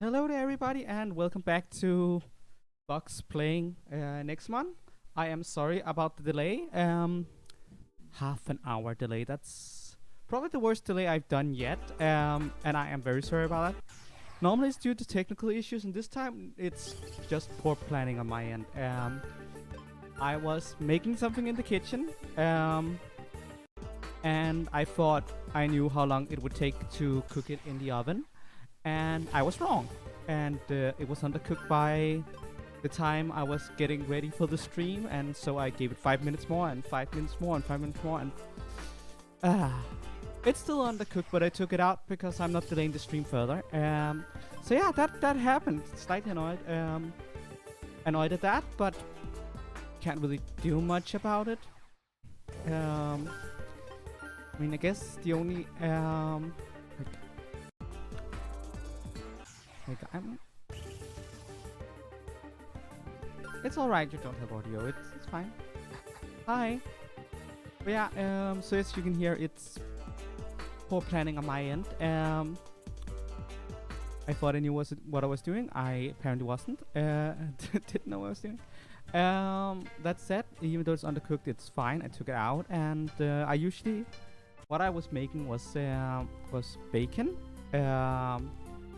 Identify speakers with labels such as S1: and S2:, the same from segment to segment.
S1: Hello there, everybody, and welcome back to Box playing Nexomon. I am sorry about the delay. Half an hour delay. That's probably the worst delay I've done yet, and I am very sorry about that. Normally it's due to technical issues, and this time it's just poor planning on my end. I was making something in the kitchen, and I thought I knew how long it would take to cook it in the oven. And I was wrong, and it was undercooked by the time I was getting ready for the stream, and so I gave it 5 minutes more, and 5 minutes more, and 5 minutes more, and it's still undercooked, but I took it out because I'm not delaying the stream further. So yeah, that happened. Slightly annoyed at that, but can't really do much about it. I mean, I guess the only it's alright, you don't have audio, it's fine. Hi! But yeah, so as you can hear, it's poor planning on my end. I thought I knew what I was doing. I apparently wasn't. Didn't know what I was doing. That said, even though it's undercooked, it's fine. I took it out, and what I was making was bacon.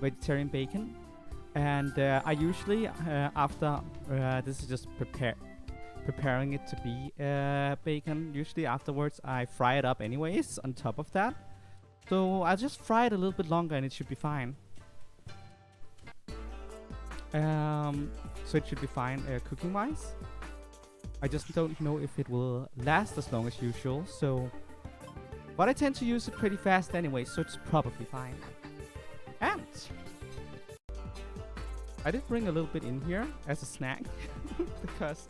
S1: Vegetarian bacon, and I usually after this is just preparing it to be bacon. Usually afterwards I fry it up anyways on top of that, so I'll just fry it a little bit longer and it should be fine. So it should be fine cooking wise. I just don't know if it will last as long as usual, but I tend to use it pretty fast anyway, so it's probably fine. And I did bring a little bit in here as a snack because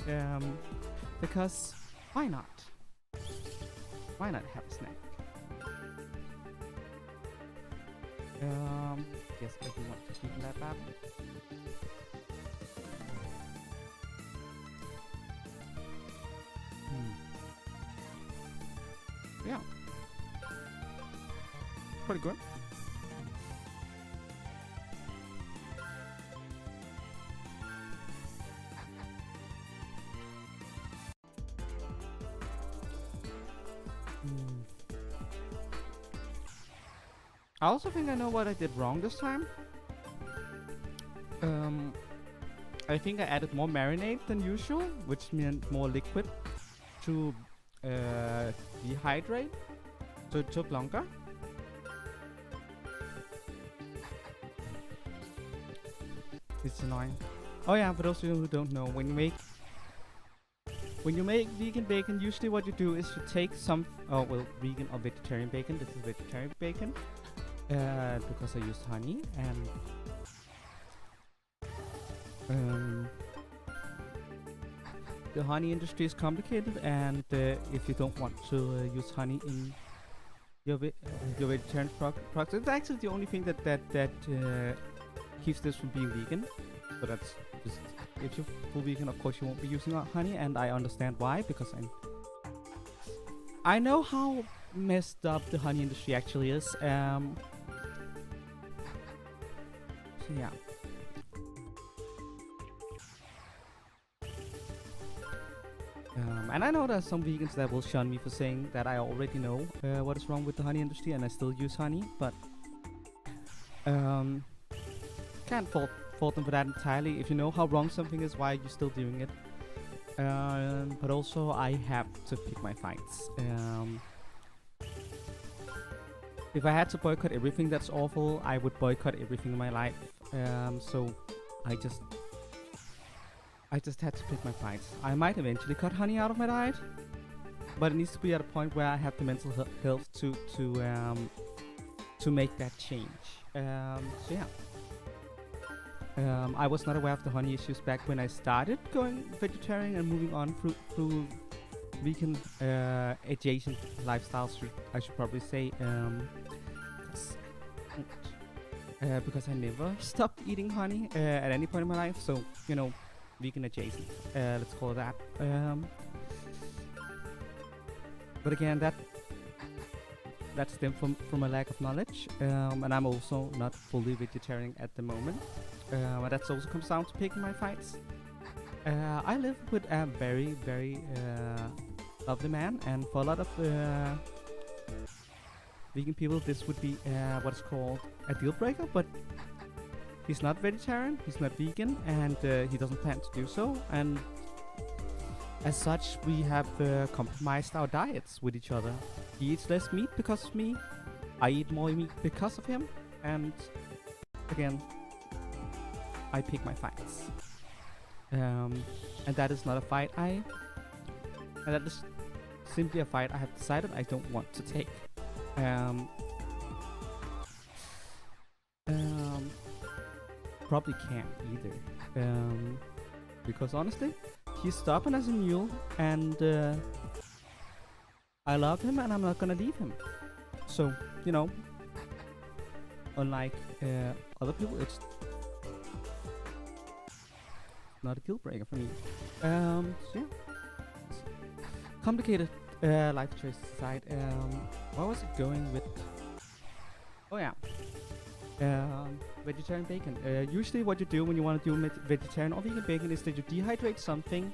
S1: why not? Why not have a snack? Yes, I do want to keep that bad. Yeah, pretty good. I also think I know what I did wrong this time. I think I added more marinade than usual, which meant more liquid to dehydrate, so it took longer. It's annoying. Oh yeah, for those of you who don't know, when you make vegan bacon, usually what you do is you take some, vegan or vegetarian bacon. This is vegetarian bacon. Because I used honey, and the honey industry is complicated, and if you don't want to use honey in your vegetarian products, it's actually the only thing that keeps this from being vegan. So that's just, if you're full vegan, of course you won't be using honey, and I understand why, because I know how messed up the honey industry actually is. So yeah. And I know there's some vegans that will shun me for saying that I already know what is wrong with the honey industry, and I still use honey, but can't fault them for that entirely. If you know how wrong something is, why are you still doing it? But also I have to pick my fights. If I had to boycott everything that's awful, I would boycott everything in my life. So I just had to pick my fights. I might eventually cut honey out of my diet, but it needs to be at a point where I have the mental health to make that change. So yeah. I was not aware of the honey issues back when I started going vegetarian and moving on through vegan adjacent lifestyles, I should probably say, because I never stopped eating honey at any point in my life, so you know, vegan adjacent, let's call it that. But again, that that stem from a lack of knowledge, and I'm also not fully vegetarian at the moment. And that also comes down to picking my fights. I live with a very, very lovely man, and for a lot of vegan people, this would be what's called a deal breaker. But he's not vegetarian, he's not vegan, and he doesn't plan to do so. And as such, we have compromised our diets with each other. He eats less meat because of me. I eat more meat because of him. And again, I pick my fights. And that is not a fight and that is simply a fight I have decided I don't want to take. Probably can't either. Because honestly, he's stubborn as a mule, and I love him, and I'm not gonna leave him. So, you know, unlike other people, it's not a deal breaker for me. So yeah, complicated life choices aside. What was it going with? Oh yeah, vegetarian bacon. Usually, what you do when you want to do vegetarian or vegan bacon is that you dehydrate something.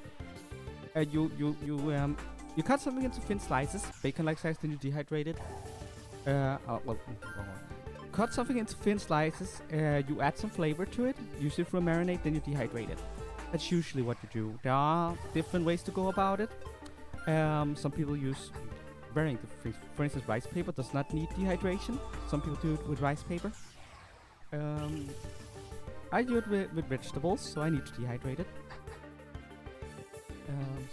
S1: You cut something into thin slices, bacon-like size, then you dehydrate it. Cut something into thin slices. You add some flavor to it, usually through a marinade, then you dehydrate it. That's usually what you do. There are different ways to go about it. Some people use varying different things. For instance, rice paper does not need dehydration. Some people do it with rice paper. I do it with vegetables, so I need to dehydrate it.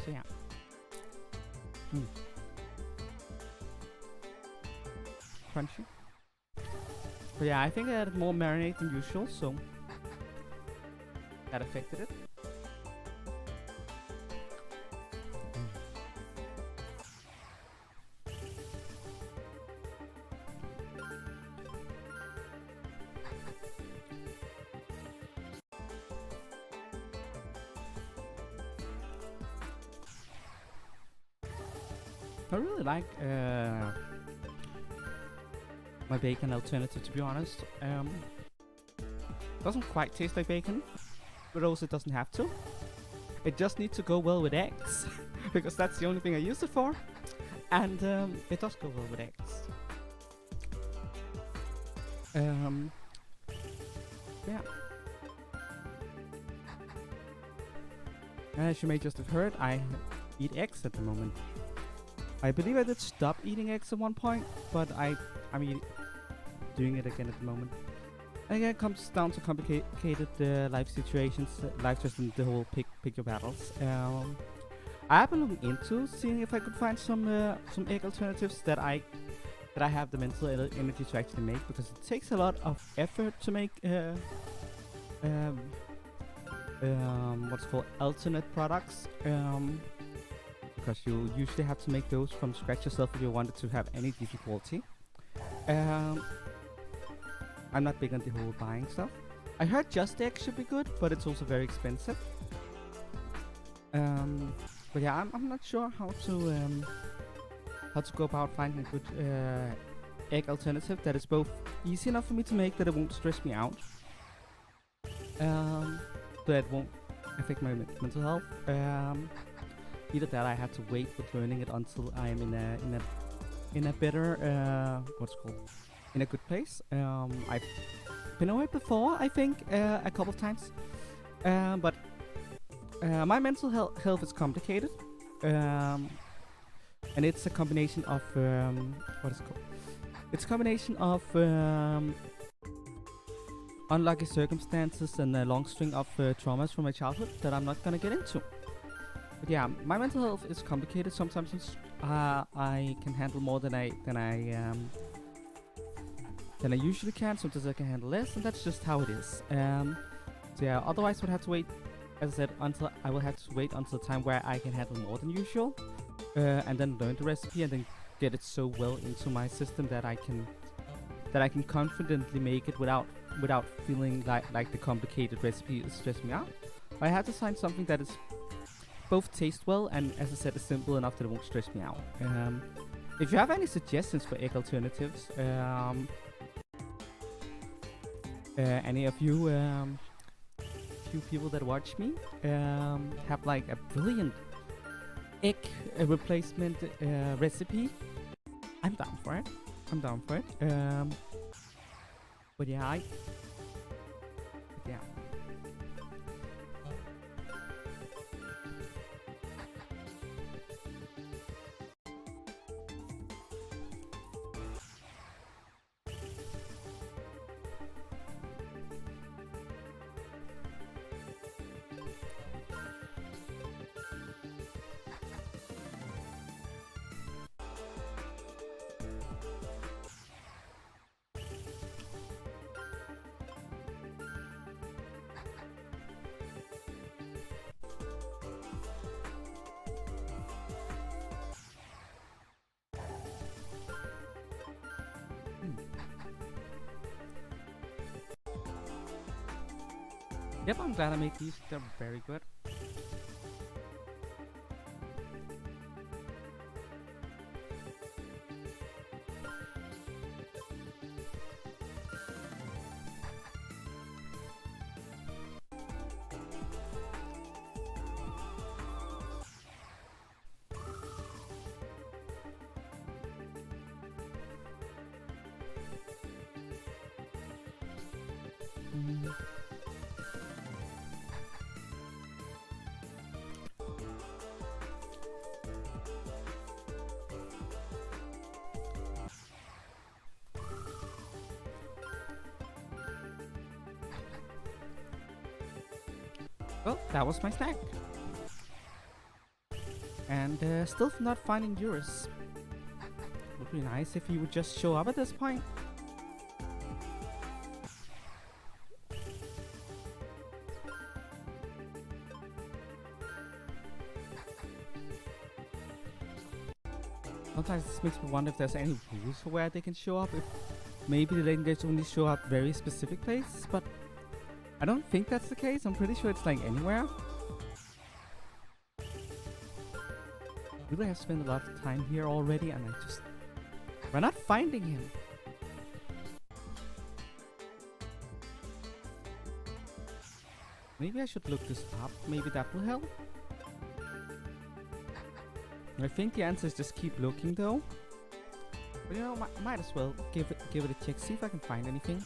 S1: So yeah. Crunchy. But yeah, I think I added more marinade than usual, so that affected it. I really like my bacon alternative, to be honest. Doesn't quite taste like bacon, but also it doesn't have to. It just needs to go well with eggs, because that's the only thing I use it for. And it does go well with eggs. Yeah. As you may just have heard, I eat eggs at the moment. I believe I did stop eating eggs at one point, but I'm doing it again at the moment. Again, it comes down to complicated life situations, life just in the whole pick your battles. I've been looking into seeing if I could find some egg alternatives that I have the mental energy to actually make, because it takes a lot of effort to make what's called alternate products. Because you usually have to make those from scratch yourself if you wanted to have any decent quality. I'm not big on the whole buying stuff. I heard Just Egg should be good, but it's also very expensive. But yeah, I'm not sure how to go about finding a good egg alternative that is both easy enough for me to make that it won't stress me out, that it won't affect my mental health. Either that I have to wait with learning it until I'm in a better in a good place. I've been over it before, I think, a couple of times, but my mental health is complicated, and it's a combination of what is it called? It's a combination of unlucky circumstances and a long string of traumas from my childhood that I'm not gonna get into. But yeah, my mental health is complicated. Sometimes I can handle more than I usually can. Sometimes I can handle less, and that's just how it is. So yeah, otherwise I would have to wait, as I said, until the time where I can handle more than usual, and then learn the recipe and then get it so well into my system that I can confidently make it without feeling like the complicated recipe is stressing me out. I have to find something that is both taste well and, as I said, is simple enough that it won't stress me out. If you have any suggestions for egg alternatives, any of you few people that watch me have like a brilliant egg replacement recipe, I'm down for it. I'm down for it. But yeah, yeah. Yep, I'm glad I made these. They're very good. Well, that was my snack. And still not finding yours. Would be nice if you would just show up at this point. Sometimes this makes me wonder if there's any rules for where they can show up. If maybe they can only show up very specific places, but I don't think that's the case. I'm pretty sure it's like anywhere. Really have spent a lot of time here already and we're not finding him. Maybe I should look this up. Maybe that will help. I think the answer is just keep looking though. But you know, might as well give it a check. See if I can find anything.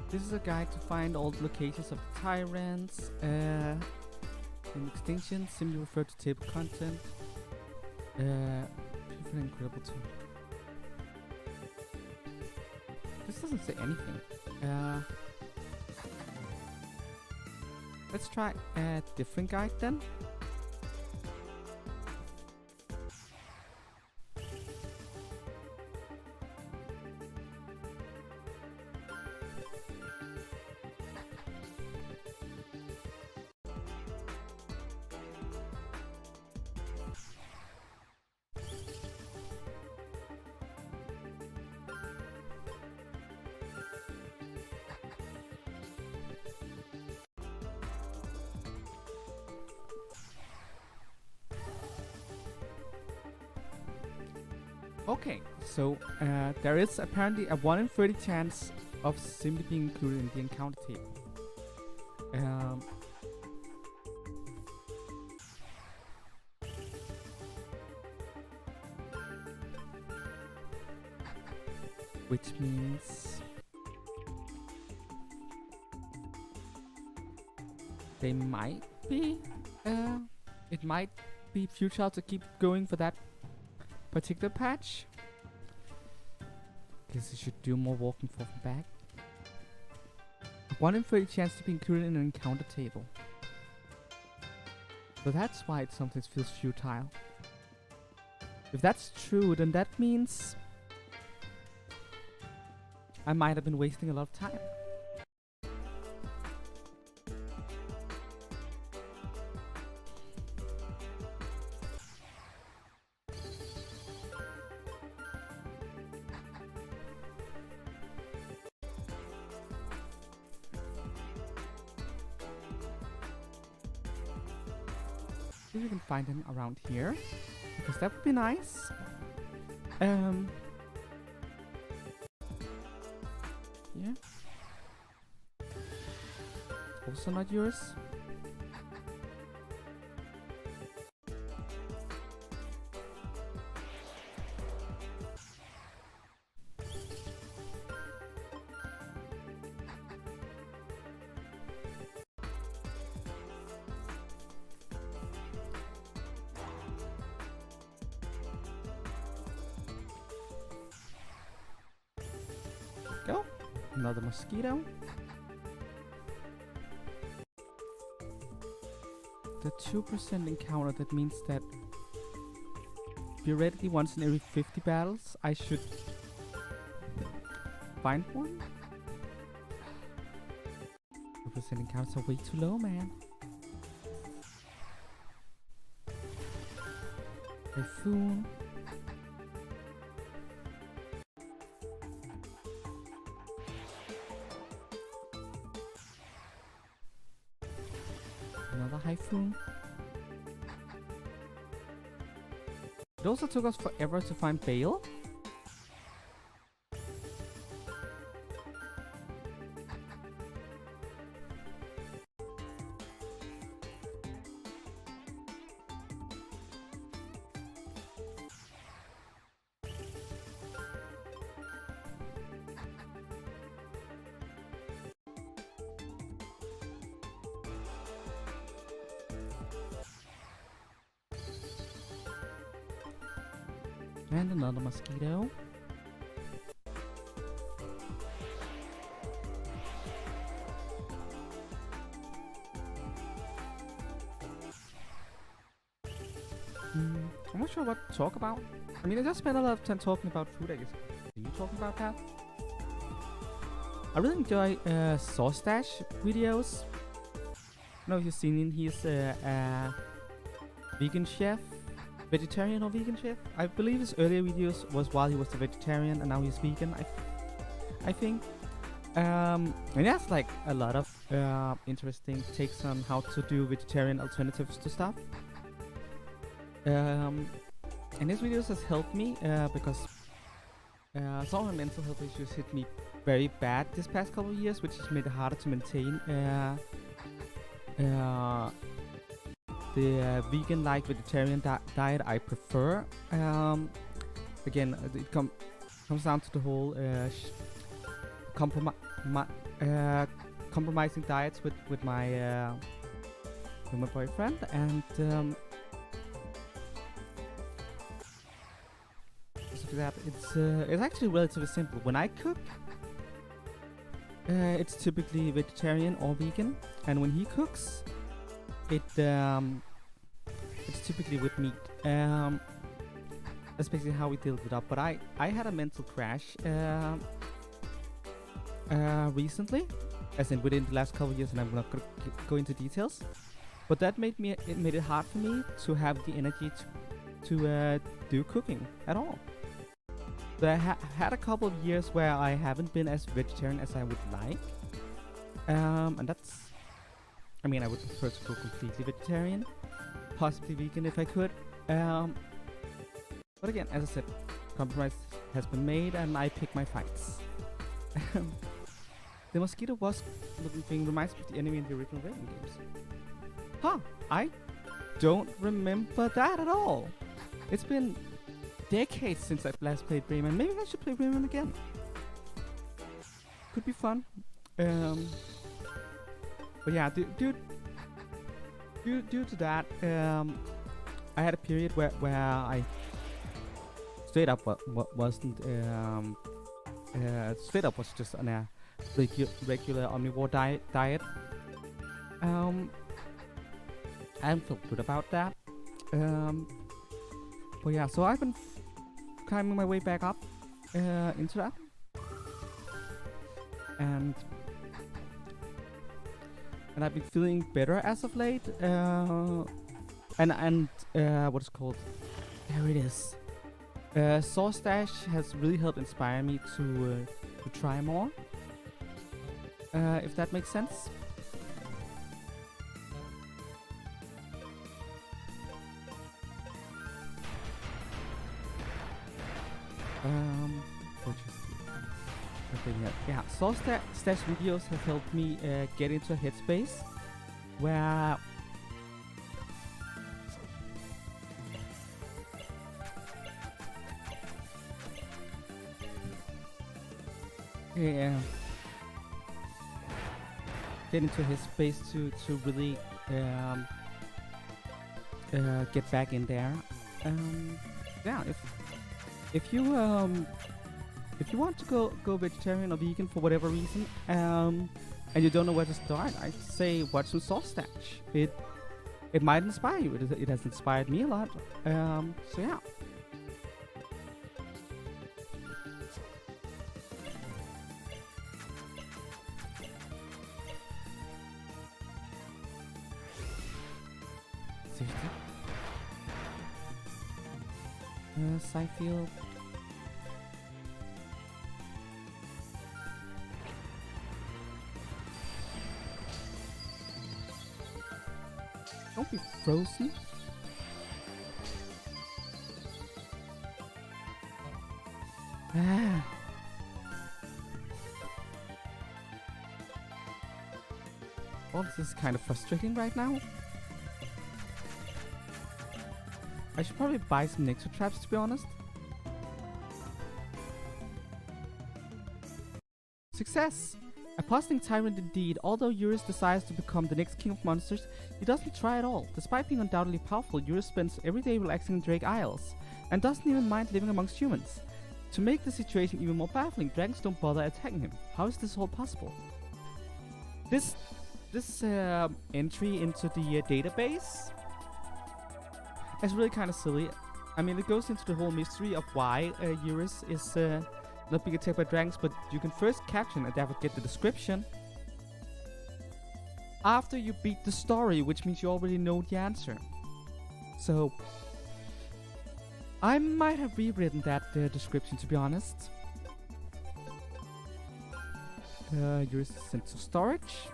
S1: This is a guide to find all the locations of the tyrants in extinction, simply refer to table content. Incredible tool. This doesn't say anything. Let's try a different guide then. Okay, so there is apparently a 1 in 30 chance of simply being included in the encounter table. Which means they might be, it might be futile to keep going for that particular patch. Guess I should do more walking forth and back. 1 in 30 chance to be included in an encounter table. So that's why it sometimes feels futile. If that's true, then that means I might have been wasting a lot of time. See if we can find him around here, because that would be nice. Yeah. Also not yours. Go. Another mosquito. The 2% encounter, that means that theoretically once in every 50 battles I should find one. 2% encounters are way too low, man. Typhoon. Another Typhoon. It also took us forever to find Bale. And another mosquito. I'm not sure what to talk about. I mean, I just spent a lot of time talking about food, I guess. Are you talking about that? I really enjoy Sauce Dash videos. I don't know if you've seen him. He's a vegan chef. Vegetarian or vegan chef? I believe his earlier videos was while he was a vegetarian and now he's vegan, I think. And he has like a lot of interesting takes on how to do vegetarian alternatives to stuff. And his videos has helped me because some of my mental health issues hit me very bad this past couple of years, which has made it harder to maintain the vegan-like vegetarian diet I prefer. Again, it comes down to the whole compromising diets with my boyfriend, and so that it's actually relatively simple. When I cook, it's typically vegetarian or vegan, and when he cooks, it's typically with meat. That's basically how we deal it up. But I had a mental crash recently, as in within the last couple of years, and I'm not gonna go into details. But that made it hard for me to have the energy to do cooking at all. So I had a couple of years where I haven't been as vegetarian as I would like, and that's. I mean, I would prefer to go completely vegetarian, possibly vegan if I could. But again, as I said, compromise has been made and I pick my fights. The mosquito was looking thing reminds me of the enemy in the original Rayman games. Huh, I don't remember that at all. It's been decades since I've last played Rayman. Maybe I should play Rayman again. Could be fun. But yeah, due to that, I had a period where I straight up wasn't straight up was just on a regular omnivore diet. I don't feel good about that. But yeah, so I've been climbing my way back up into that, and I've been feeling better as of late. And what is called? There it is. Source Stash has really helped inspire me to try more. If that makes sense. Yeah, Source Stash videos have helped me get into a headspace where get into his space to really get back in there. Yeah, if you want to go vegetarian or vegan for whatever reason, and you don't know where to start, I'd say watch some Source Stash. It might inspire you. It has inspired me a lot. So yeah. I feel don't be frozen. All this is kind of frustrating right now. I should probably buy some Nexo traps, to be honest. Success! A puzzling tyrant indeed. Although Eurus desires to become the next king of monsters, he doesn't try at all. Despite being undoubtedly powerful, Eurus spends every day relaxing in Drake Isles, and doesn't even mind living amongst humans. To make the situation even more baffling, dragons don't bother attacking him. How is this all possible? This entry into the database is really kind of silly. I mean, it goes into the whole mystery of why Eurus is not being attacked by dragons, but you can first capture him and therefore get the description after you beat the story, which means you already know the answer. So I might have rewritten that description, to be honest. Eurus is sent to storage.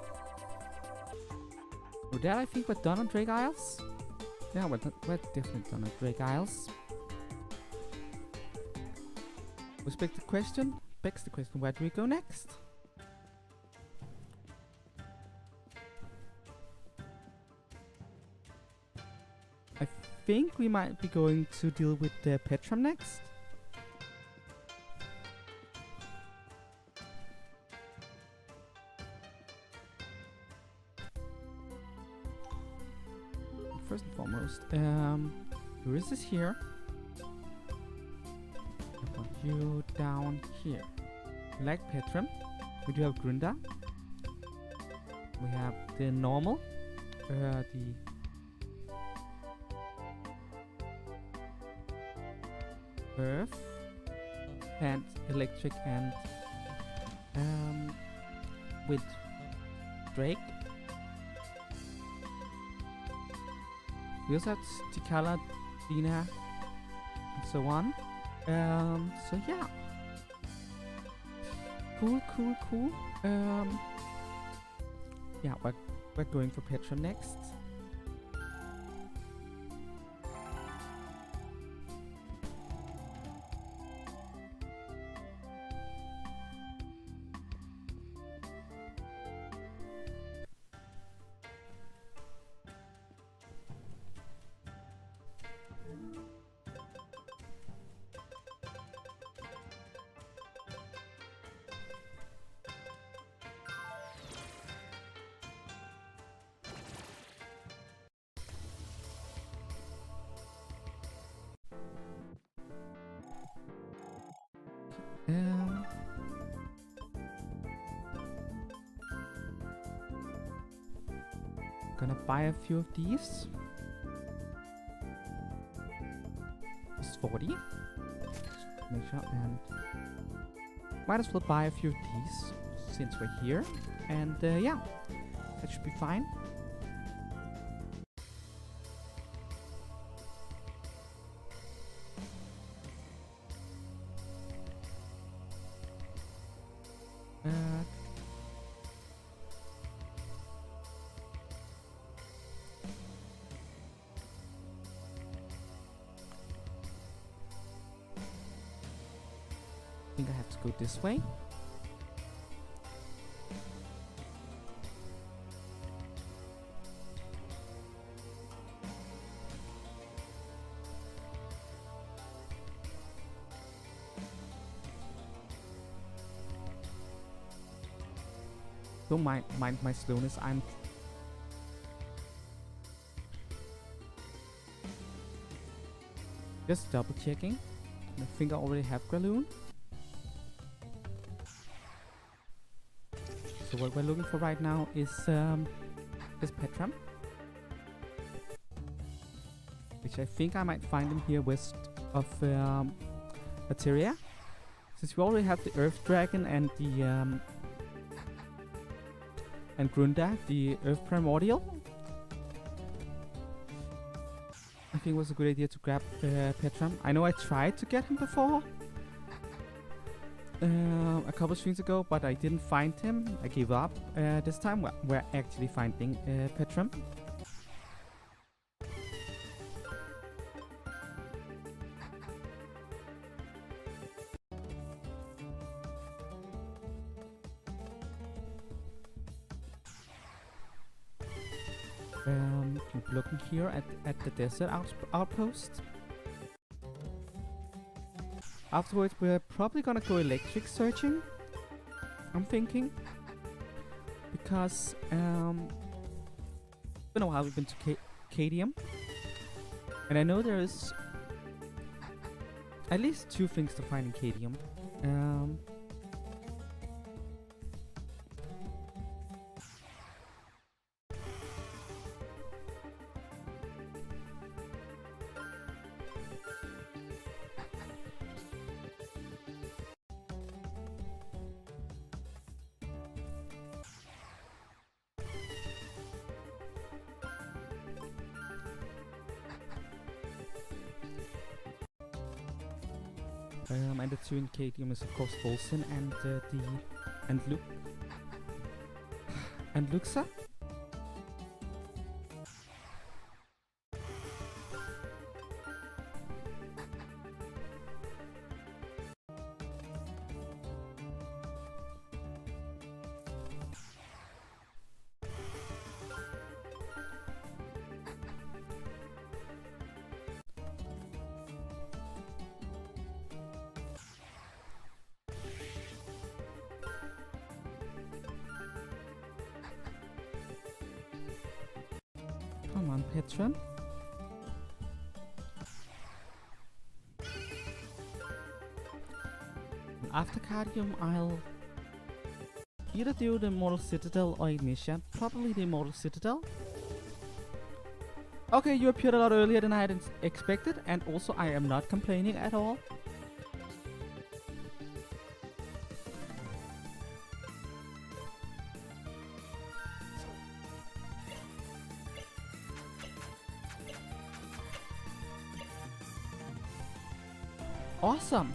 S1: With that, I think we're done on Drake Isles. Yeah, we're definitely done on Drake Isles. Which begs the question, where do we go next? I think we might be going to deal with the Petram next. First and foremost, Eurus is here. I want you down here. We like Petram. We do have Grunda. We have the normal, the Earth, and Electric, and with Drake. We also have Tikala, Dina, and so on. So yeah. Cool. Yeah, we're going for Petra next. Gonna buy a few of these. It's 40. Make sure, and might as well buy a few of these since we're here. And yeah, that should be fine. I think I have to go this way. Don't mind my slowness. I'm just double checking. I think I already have Graloon. So what we're looking for right now is Petram, which I think I might find him here west of Materia, since we already have the Earth Dragon and the and Grunda, the Earth Primordial. I think it was a good idea to grab Petram. I know I tried to get him before. A couple streams ago, but I didn't find him. I gave up. This time we're actually finding Petram. Keep looking here at the desert outpost. Afterwards, we're probably gonna go electric searching, I'm thinking, because it's been a while we've been to Cadium, and I know there's at least 2 things to find in Cadium. And the 2 in Cadium is of course Volson and Luxa. Come on, Petram. After Cardium, I'll either do the Immortal Citadel or Ignitia. Probably the Immortal Citadel. Okay, you appeared a lot earlier than I had expected, and also I am not complaining at all. Awesome!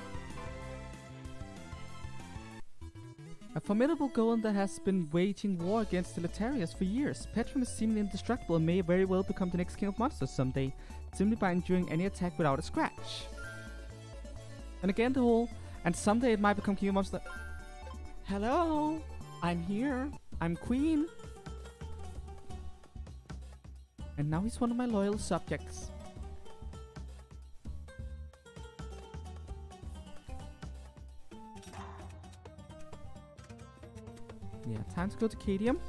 S1: A formidable golem that has been waging war against the Letarians for years. Petram is seemingly indestructible and may very well become the next king of monsters someday, simply by enduring any attack without a scratch. And again the whole, and someday it might become king of monsters. Hello! I'm here. I'm queen. And now he's one of my loyal subjects. Yeah, time to go to Cadium.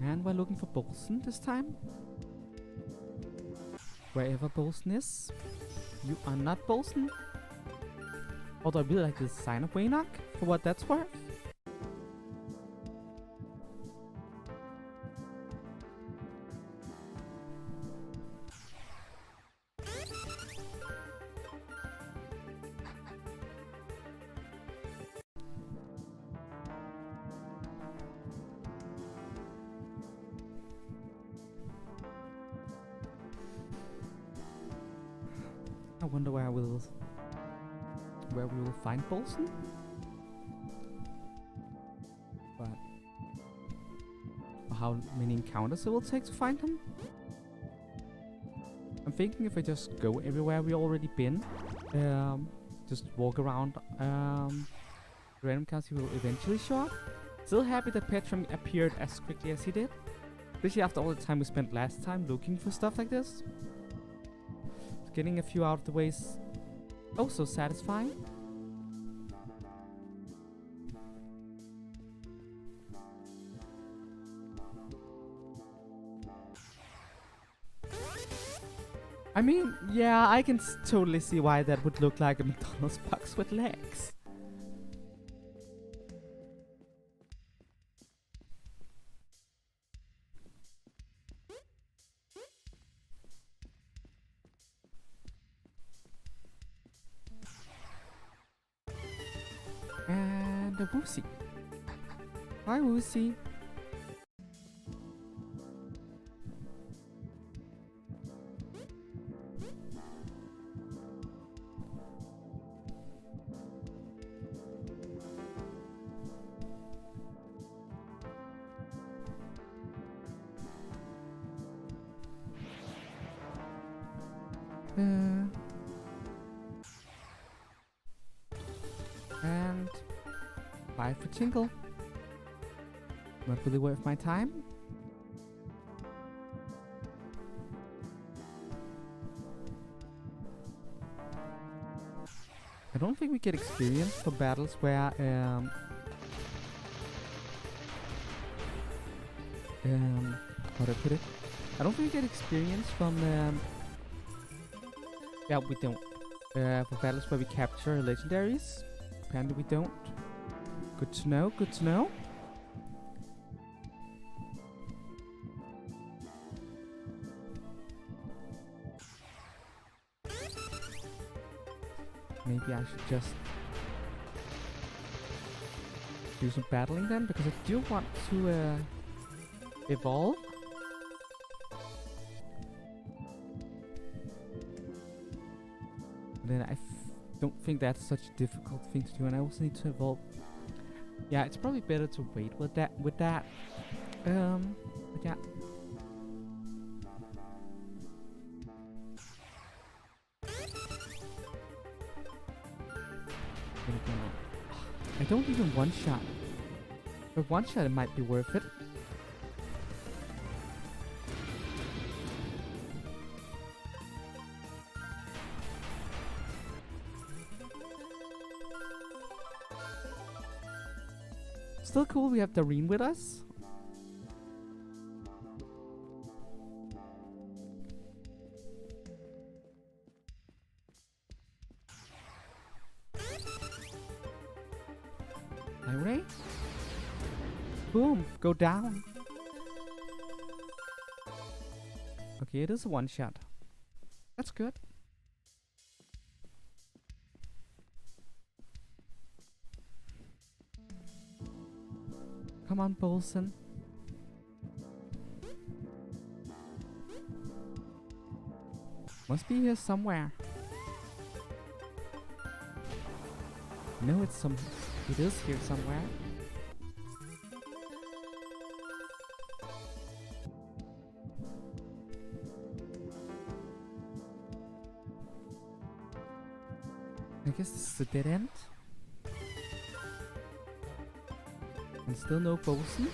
S1: And we're looking for Bolson this time. Wherever Bolson is. You are not Bolson. Although I really like the design of Waynock, for what that's worth. I wonder where we will find Bolson. But how many encounters it will take to find him? I'm thinking if I just go everywhere we already been, just walk around random counts, he will eventually show up. Still happy that Petrum appeared as quickly as he did, especially after all the time we spent last time looking for stuff like this. Getting a few out of the way is also satisfying. I mean, yeah, I can totally see why that would look like a McDonald's box with legs. And a Woosie. Hi, Woosie. And bye for Tinkle. Not really worth my time. I don't think we get experience for battles where how do I put it? I don't think we get experience from yeah, we don't. For battles where we capture legendaries. Apparently we don't. Good to know, good to know. Maybe I should just do some battling then, because I do want to evolve. Then I don't think that's such a difficult thing to do, and I also need to evolve. Yeah, it's probably better to wait with that. But yeah. I don't even one shot. But one shot it might be worth it. Still cool we have Dareen with us. Alright. Boom, go down. Okay, it is a one shot. That's good. Come on, Bolson. Must be here somewhere. No, it's some. It is here somewhere. I guess this is a dead end. And still no Bolson.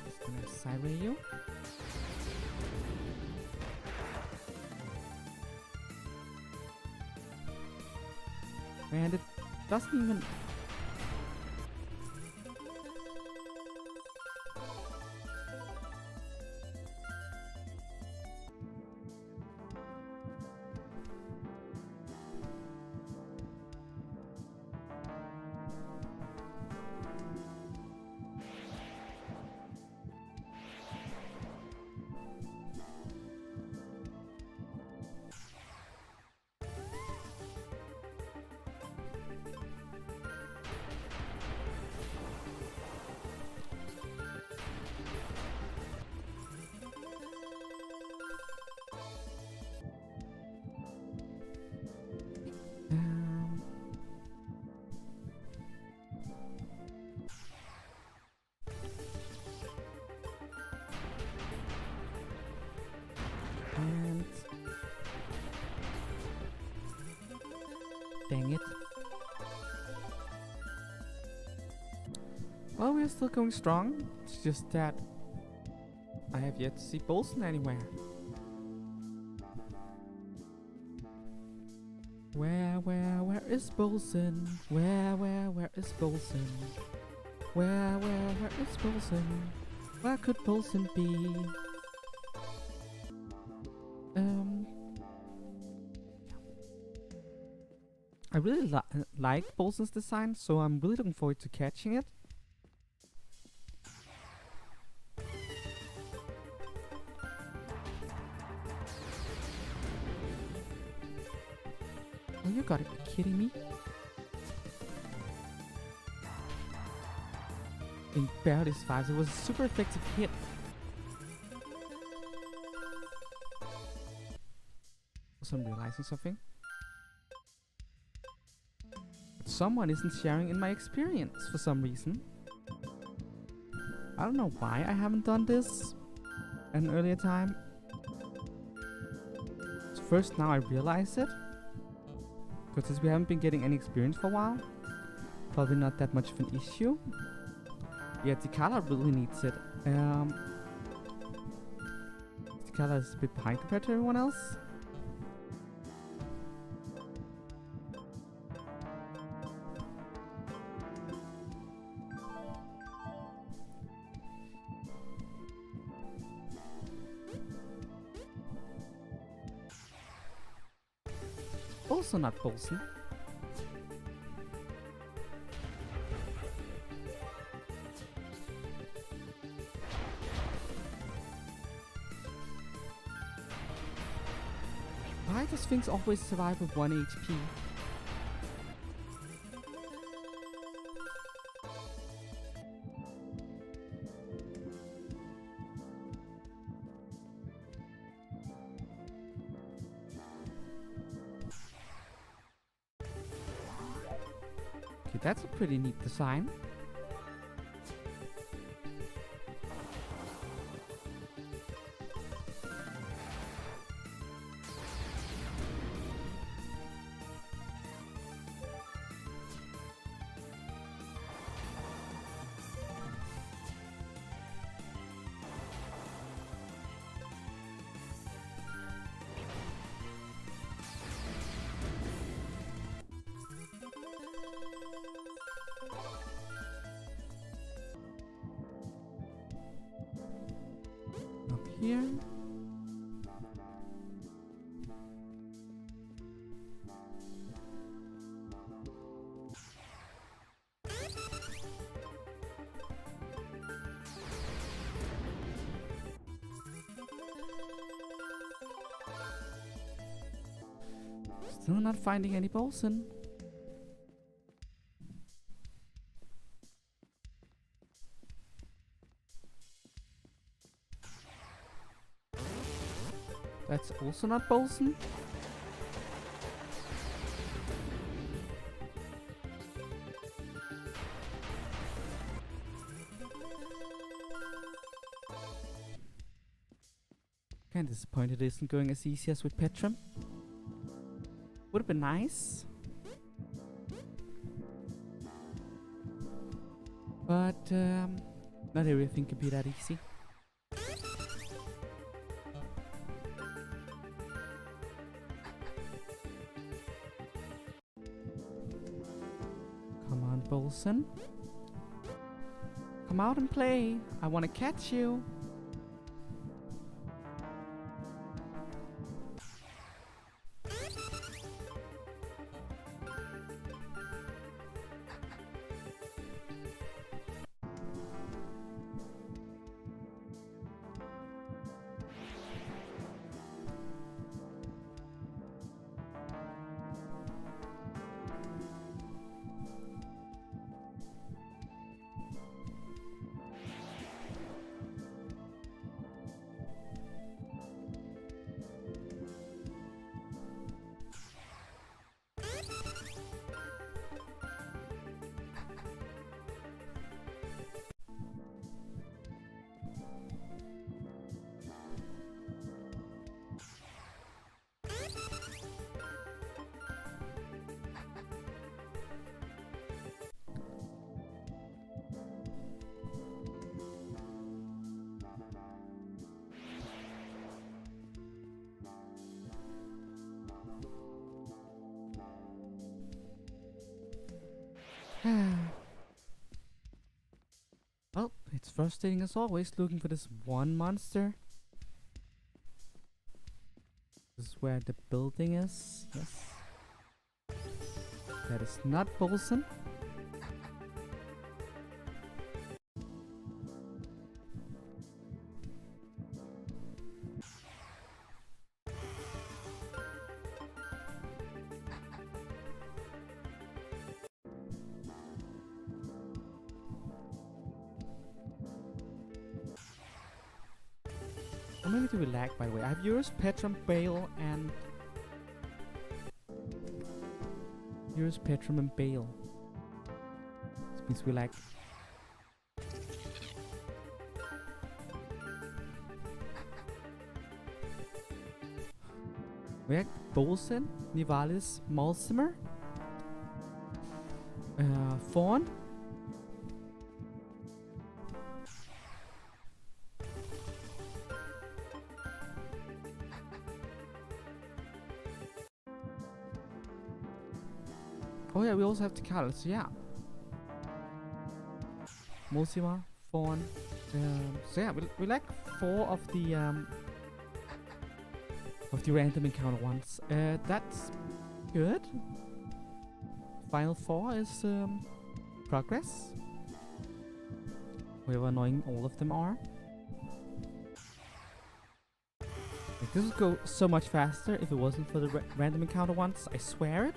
S1: Just gonna Syreni you. And it doesn't even... And dang it. Well, we're still going strong. It's just that I have yet to see Bolson anywhere. Where is Bolson? Where is Bolson? Where is Bolson? Where could Bolson be? I really like Bolson's design, so I'm really looking forward to catching it. Oh, you gotta be kidding me. In barely survives. It was a super effective hit. Also, I'm realizing something. Someone isn't sharing in my experience for some reason. I don't know why I haven't done this at an earlier time. So first now I realize it. Because since we haven't been getting any experience for a while, probably not that much of an issue. Yeah, Tikala really needs it. Tikala is a bit behind compared to everyone else. Also not Bolson. Why does things always survive with 1 HP? Okay, that's a pretty neat design. Up here. Still not finding any Bolson. That's also not Bolson. Kinda disappointed it isn't going as easy as with Petrum. Would have been nice. But Not everything can be that easy. Come on, Bolson. Come out and play. I want to catch you. Well, it's frustrating as always looking for this one monster. This is where the building is. Yes. That is not Bolson. How many do we lack, by the way? I have Eurus, Petrum, Bale, and... Eurus, Petrum, and Bale. This means we lack... We lack Bolson, Nivalis, Mulsimer, Fawn, oh yeah, we also have Tikalis, yeah. Mulsimer, Fawn. So yeah, we lack 4 of the random encounter ones. That's good. Final 4 is progress. However annoying all of them are. Like, this would go so much faster if it wasn't for the random encounter ones. I swear it.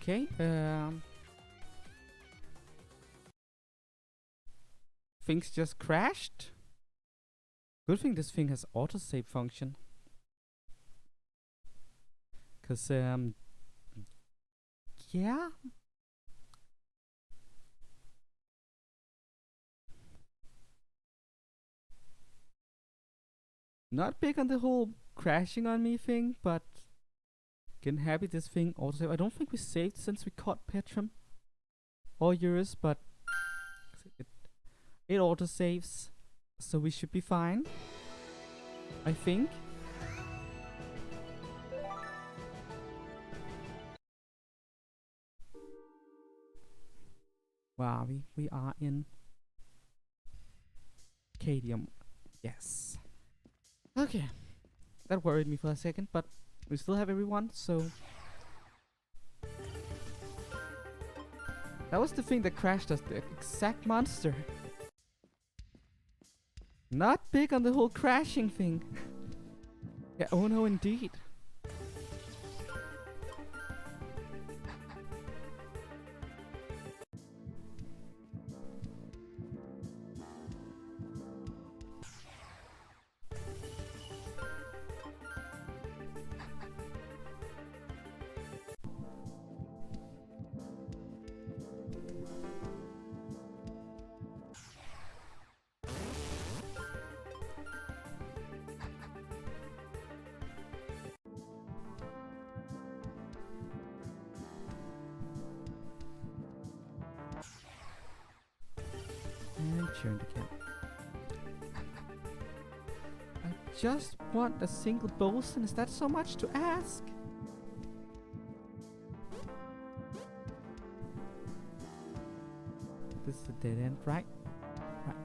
S1: Okay, things just crashed. Good thing this thing has autosave function. Cause yeah. Not big on the whole crashing on me thing, but getting happy this thing autosave. I don't think we saved since we caught Petrum or Eurus, but it autosaves, so we should be fine, I think. Wow, we are in Cadium. Yes. Okay. That worried me for a second, but we still have everyone, so... That was the thing that crashed us, the exact monster. Not big on the whole crashing thing. Yeah, oh no indeed. here in the camp. I just want a single bosun. Is that so much to ask? This is a dead end, right? Right.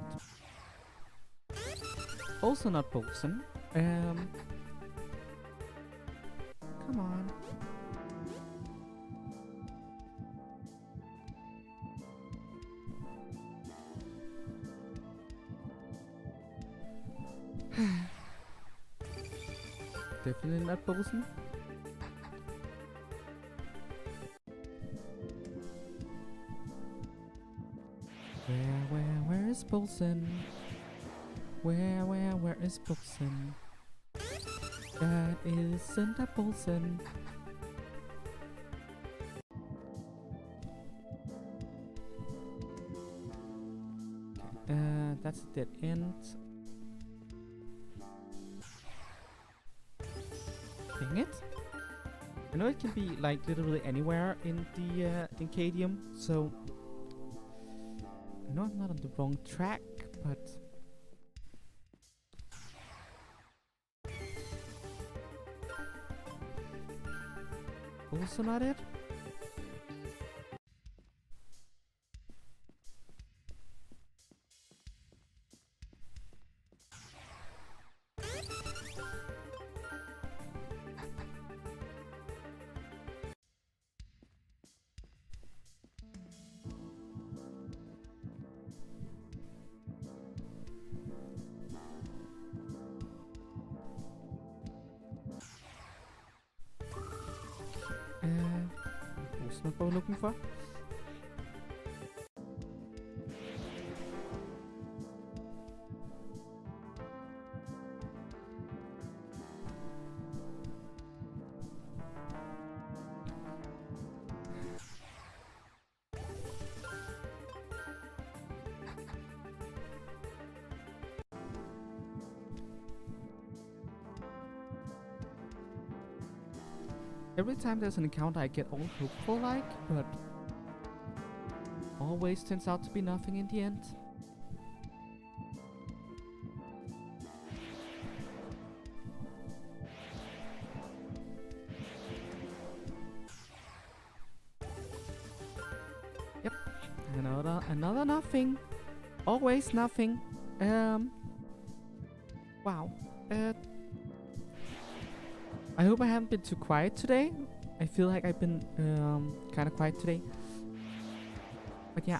S1: Also not bosun. Come on. Definitely not bosun. Where is bosun? Where is bosun? That isn't a bosun. That's a dead end. Dang it. I know it can be like literally anywhere in the Incadium, so I know I'm not on the wrong track, but also not it. What's not what we're looking for? Every time there's an encounter I get all hopeful like, but always turns out to be nothing in the end. Yep, another nothing. Always nothing. Wow. I hope I haven't been too quiet today. I feel like I've been kind of quiet today. But yeah.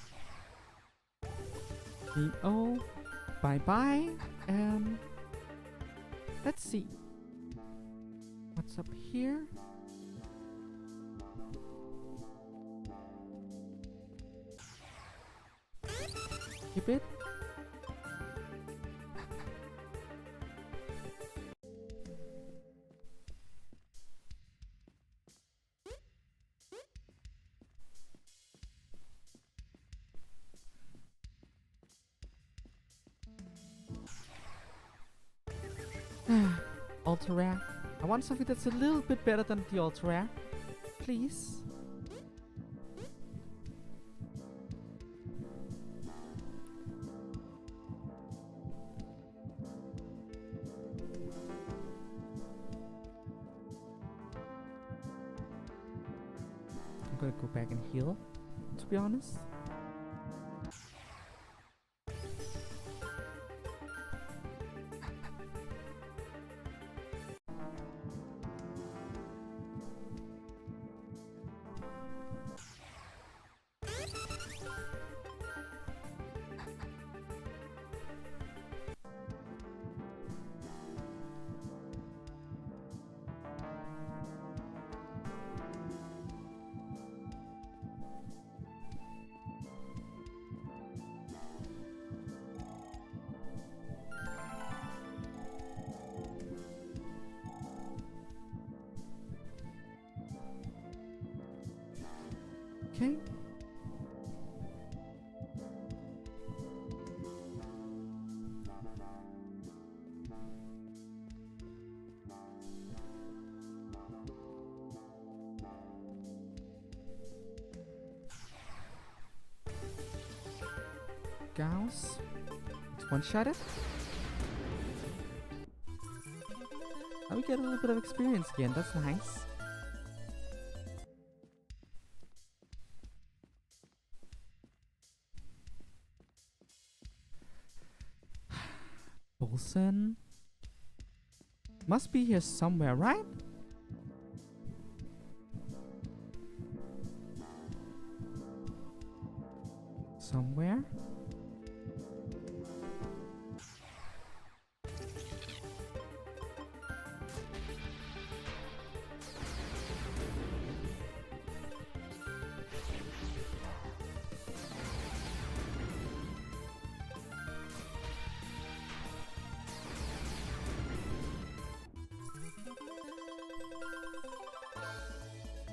S1: Oh, bye bye. Let's see. What's up here? Keep it. Ultra rare. I want something that's a little bit better than the ultra rare. Please. I'm gonna go back and heal, to be honest. Okay. Gauss. Let's one-shot it. Now we get a little bit of experience again. That's nice. Bolson. Must be here somewhere, right? Somewhere.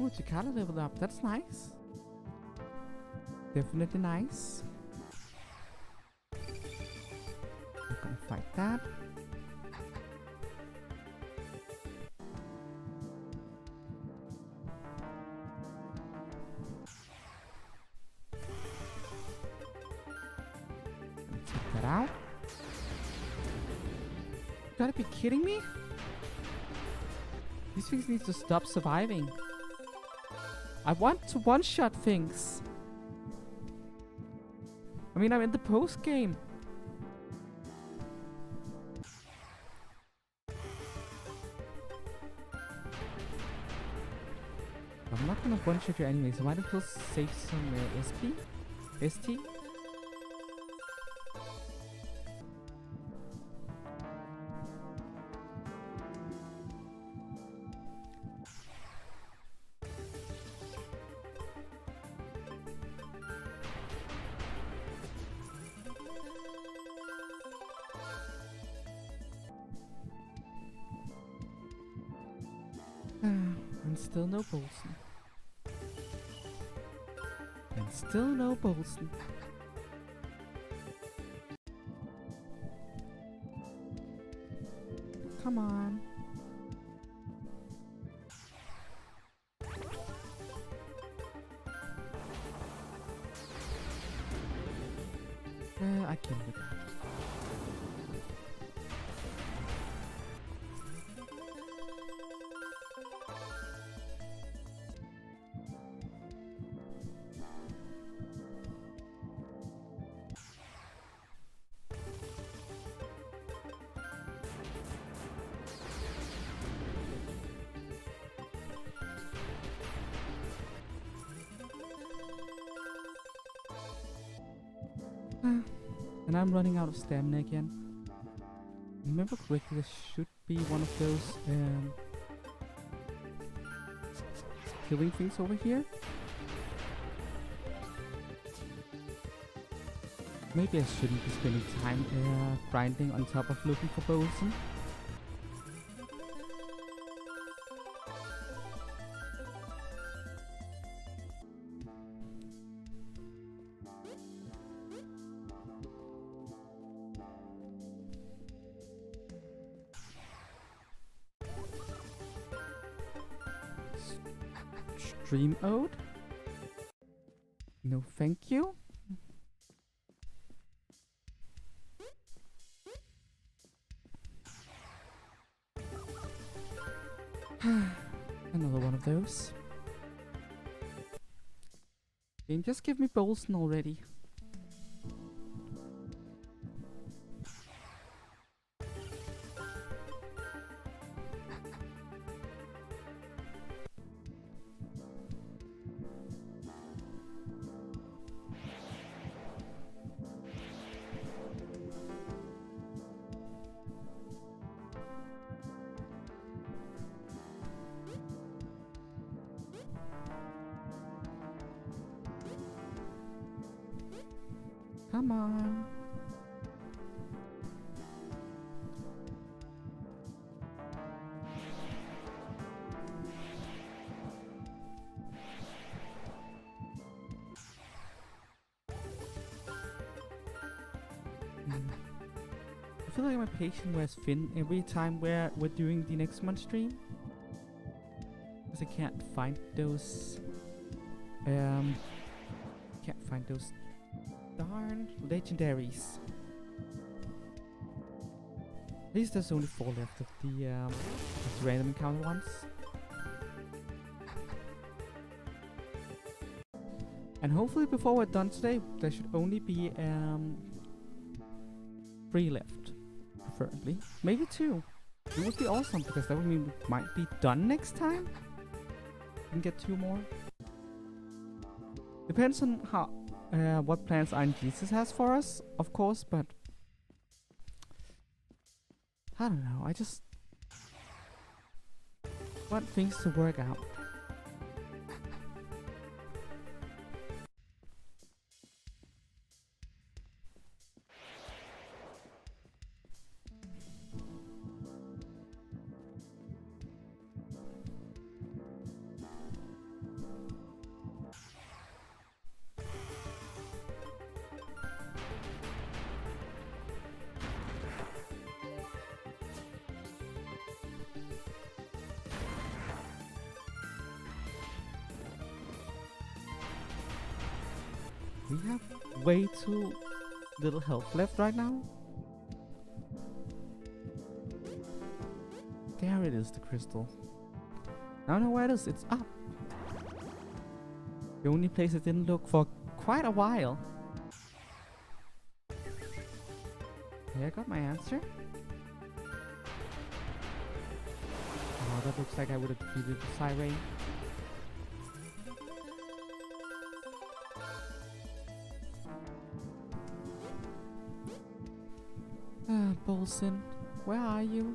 S1: Ooh, Chikara leveled up. That's nice. Definitely nice. We're gonna fight that. Take that out. You gotta be kidding me? These things need to stop surviving. I want to one-shot things. I mean, I'm in the post game. I'm not gonna one-shot you anyway, so I might as well save some SP? ST? And still no Bolson. And still no Bolson. Come on. I can do that. And I'm running out of stamina again. Remember correctly, this should be one of those killing things over here. Maybe I shouldn't be spending time grinding on top of looking for Bolson. Stream Ode? No thank you. Another one of those. Game, just give me Bolson already. Come on. I feel like my patience wears thin every time we're doing the Nexomon stream. Because I can't find those stuff. darn legendaries. At least there's only 4 left of the random encounter ones. And hopefully before we're done today, there should only be 3 left, preferably. Maybe 2. It would be awesome, because that would mean we might be done next time. We can get 2 more. Depends on how what plans Jesus has for us, of course, but I don't know. I just want things to work out. We have way too little health left right now. There it is, the crystal. I don't know where it is. It's up. The only place I didn't look for quite a while. Okay, I got my answer. Oh, that looks like I would have defeated the Syreni. Bolson, where are you?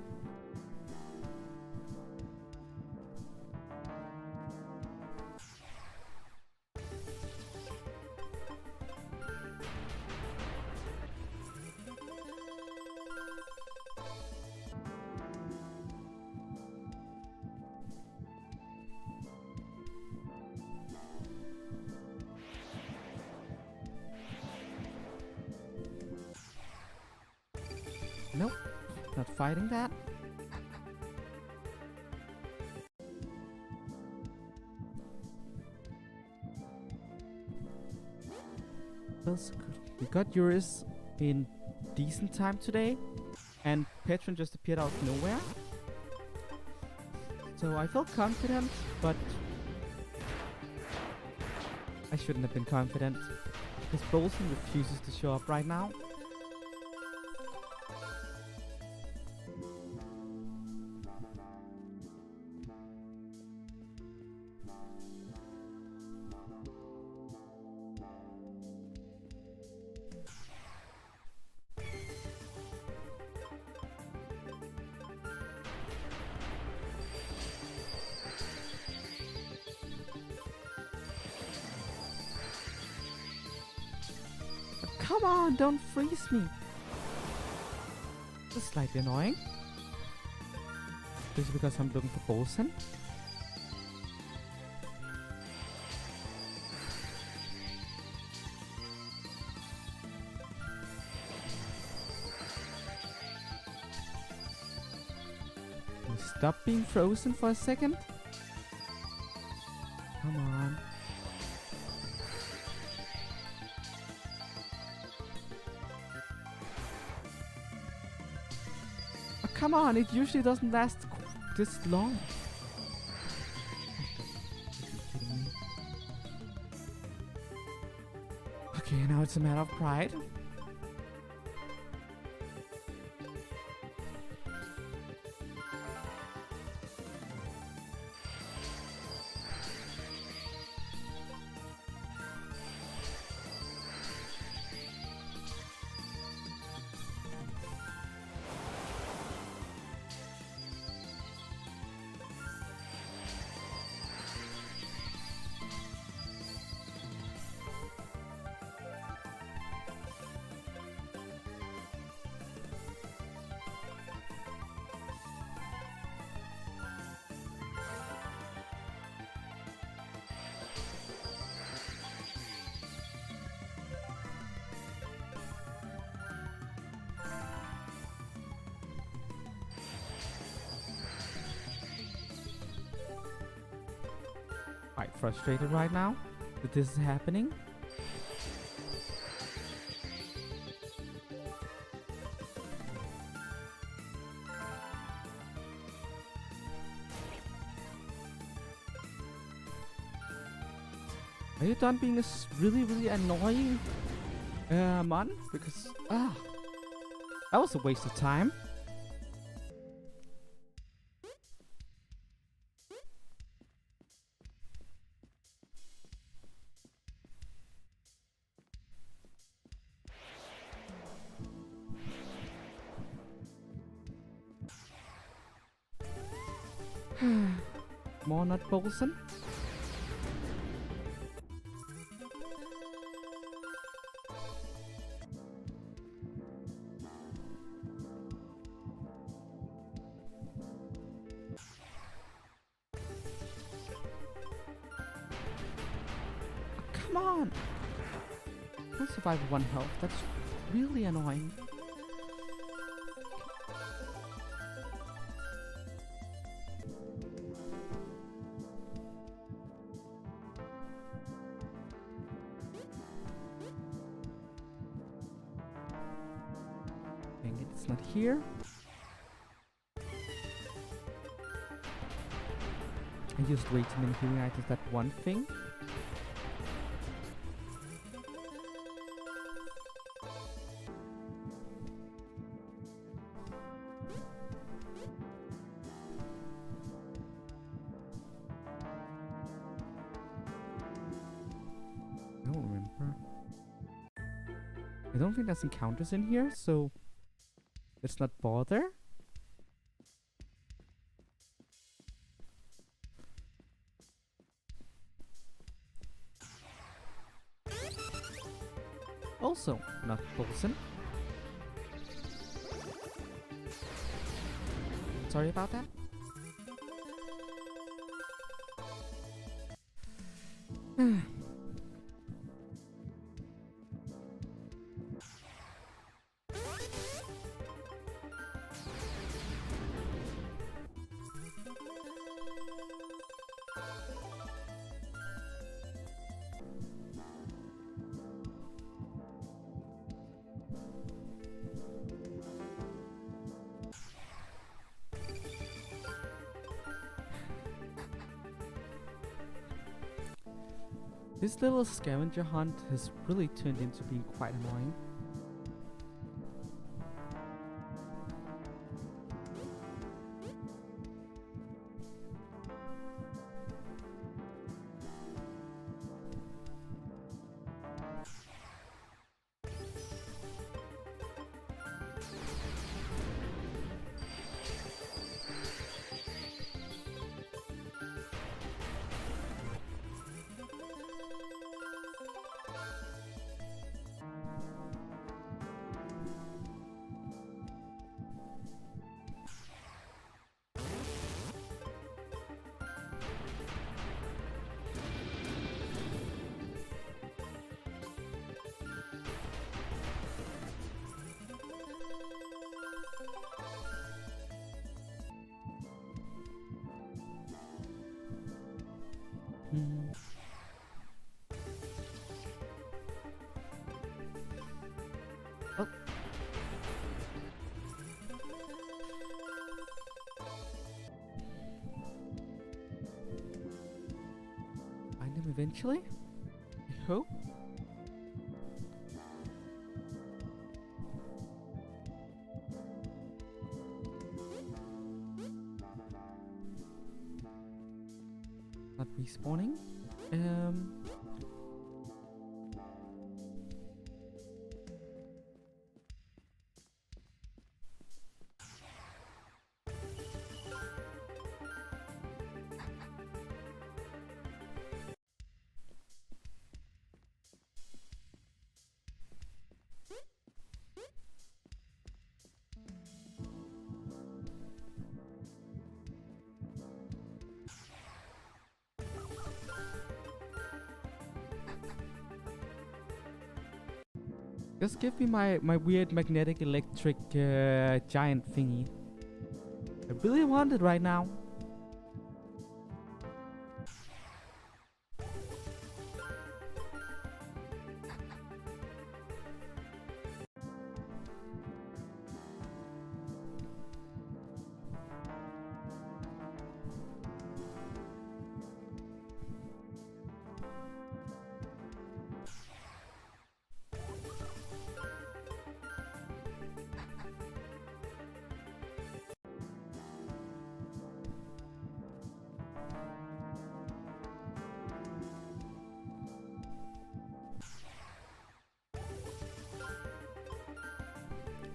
S1: Nope, not fighting that. That's good. We got Eurus in decent time today, and Petron just appeared out of nowhere. So I felt confident, but I shouldn't have been confident, because Bolson refuses to show up right now. Come on, don't freeze me. That's slightly annoying. This is because I'm looking for Bolson. Stop being frozen for a second. Come on. Come on, it usually doesn't last this long. Okay, now it's a matter of pride. Quite frustrated right now that this is happening. Are you done being a really annoying mon? Because that was a waste of time. More not Bolson. Come on! I'll survive with 1 health. That's really annoying. Dang it, it's not here. I used way too many healing items that one thing. I don't remember. I don't think there's encounters in here, so let's not bother. Also, not Bolson. Sorry about that. This little scavenger hunt has really turned into being quite annoying. Oh. Find him eventually? I hope. Not respawning. Just give me my weird magnetic electric giant thingy. I really want it right now.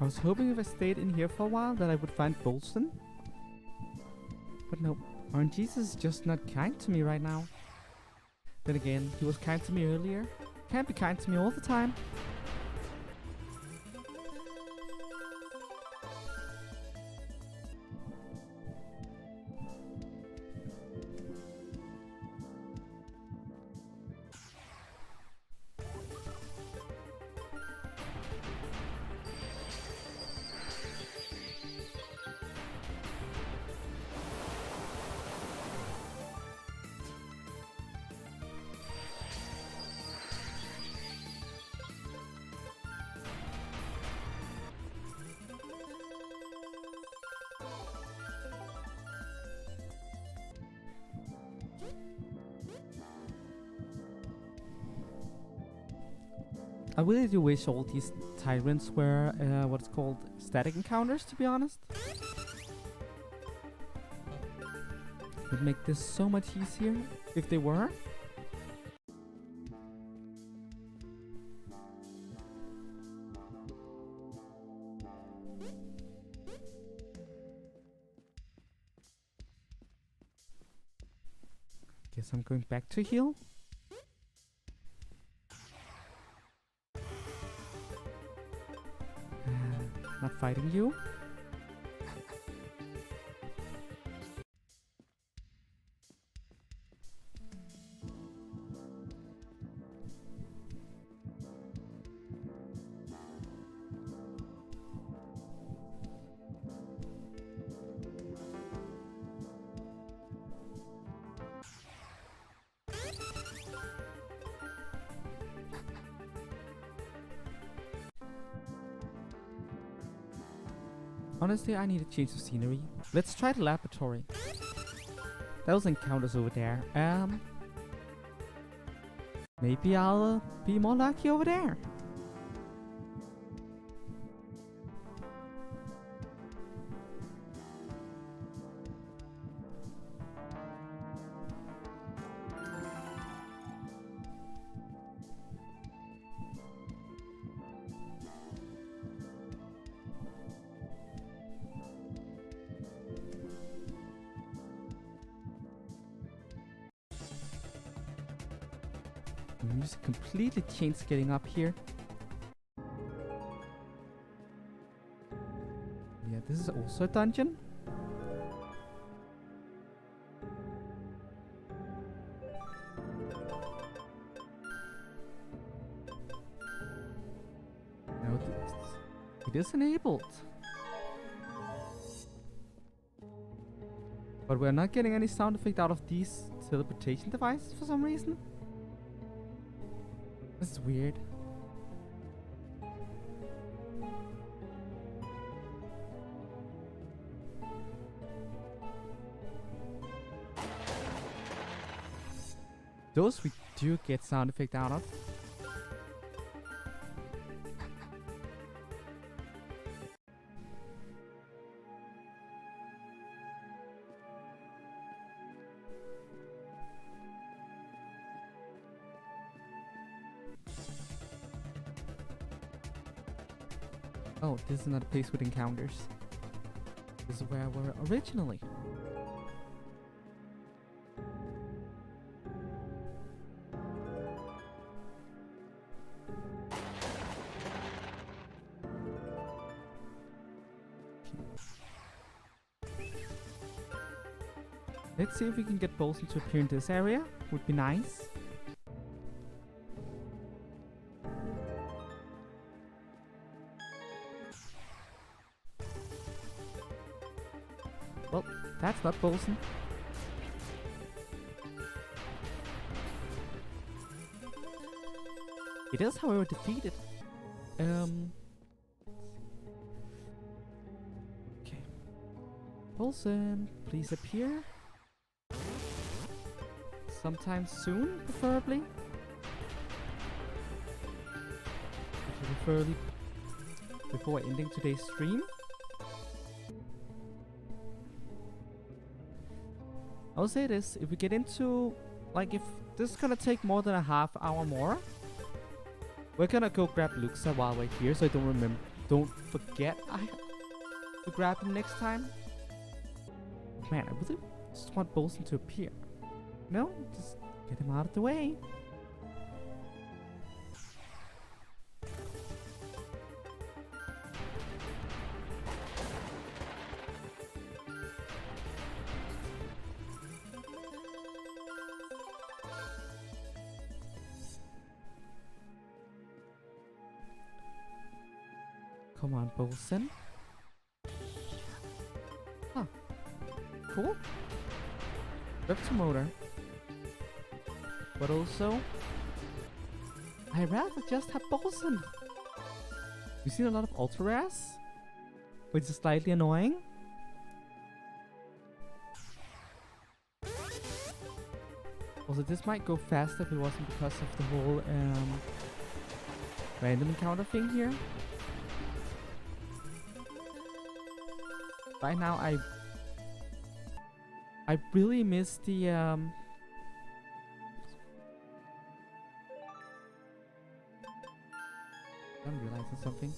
S1: I was hoping if I stayed in here for a while that I would find Bolson. But no, RNGesus is just not kind to me right now. Then again, he was kind to me earlier. Can't be kind to me all the time. I really do wish all these tyrants were what's called static encounters, to be honest. Would make this so much easier if they were. Guess I'm going back to heal. Not fighting you. Honestly, I need a change of scenery. Let's try the laboratory. Those encounters over there. Maybe I'll be more lucky over there. The music completely changed getting up here. Yeah, this is also a dungeon. No, it is enabled. But we're not getting any sound effect out of these teleportation devices for some reason. This is weird. Those we do get sound effect out of. Oh, this is not a place with encounters. This is where we were originally. Let's see if we can get Bolson to appear in this area. Would be nice. Well, that's not Bolson. It is, however, defeated. Okay. Bolson, please appear. Sometime soon, preferably. Preferably before ending today's stream. I'll say this, if we get into, like, if this is gonna take more than a half hour more, we're gonna go grab Luxa while we're here, so I don't don't forget to grab him next time. Man, I really just want Bolson to appear. No, just get him out of the way. Come on, Bolson. Huh. Cool. Reptile motor. But also, I'd rather just have Bolson. We've seen a lot of ultra rares, which is slightly annoying. Also, this might go faster if it wasn't because of the whole random encounter thing here. Right now, I really miss the I'm realizing something.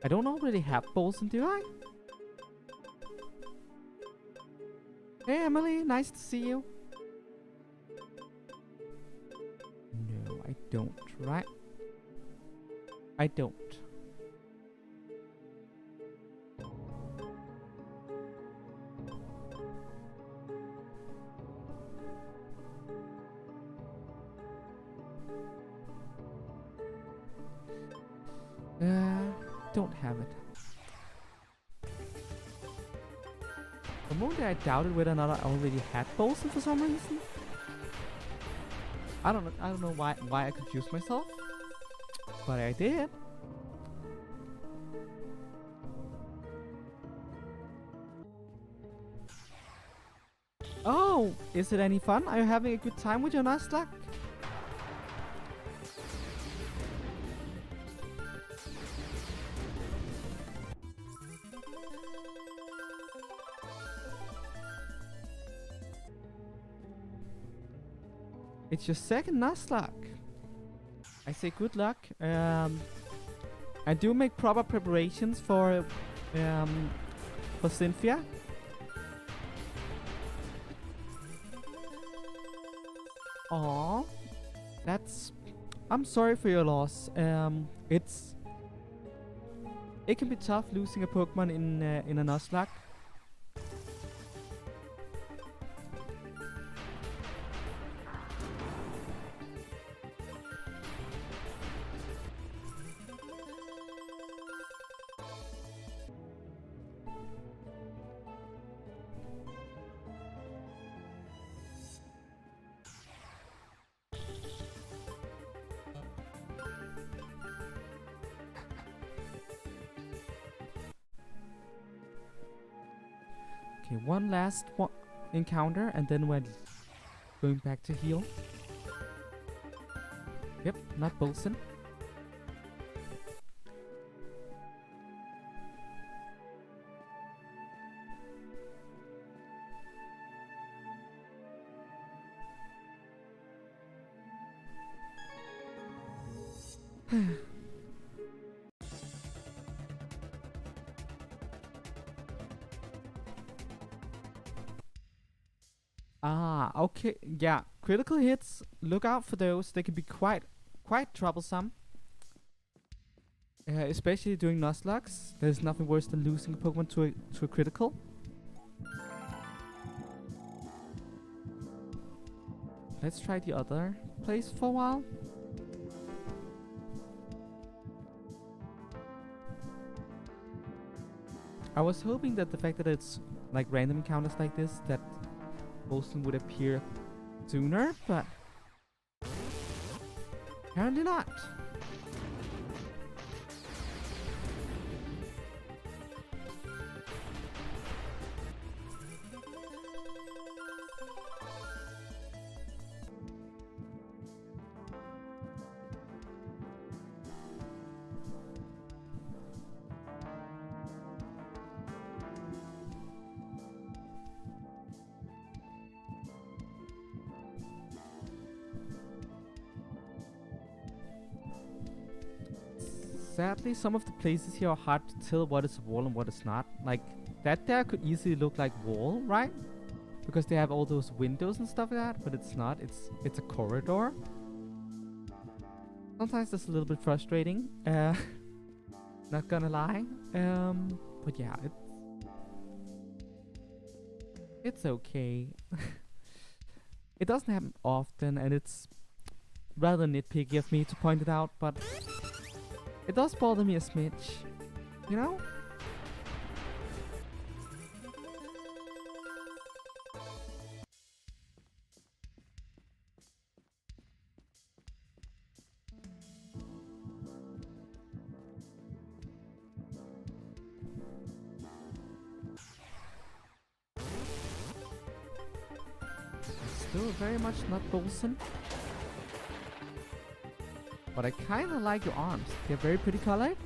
S1: I don't already have Bolson, do I? Hey Emily, nice to see you. No, I don't, right? I don't. Don't have it. The moment I doubted whether or not I already had Bolson for some reason. I don't know why I confused myself, but I did. Oh, is it any fun? Are you having a good time with your Nuzlocke? It's your second Nuzlocke. I say good luck. I do make proper preparations for Cynthia. Aww, I'm sorry for your loss. It can be tough losing a Pokemon in a Nuzlocke. Okay, one last encounter, and then we're going back to heal. Yep, not Bolson. Ah, okay, yeah. Critical hits, look out for those. They can be quite troublesome. Especially during Nuzlocks. There's nothing worse than losing a Pokemon to a critical. Let's try the other place for a while. I was hoping that the fact that it's like random encounters like this, that Bolson would appear sooner, but apparently not. Sadly, some of the places here are hard to tell what is a wall and what is not. Like, that there could easily look like wall, right? Because they have all those windows and stuff like that, but it's not. It's a corridor. Sometimes that's a little bit frustrating. Not gonna lie. But yeah, it's okay. It doesn't happen often, and it's rather nitpicky of me to point it out, but it does bother me a smidge, you know? Still very much not Bolson. But I kinda like your arms. They're very pretty colored.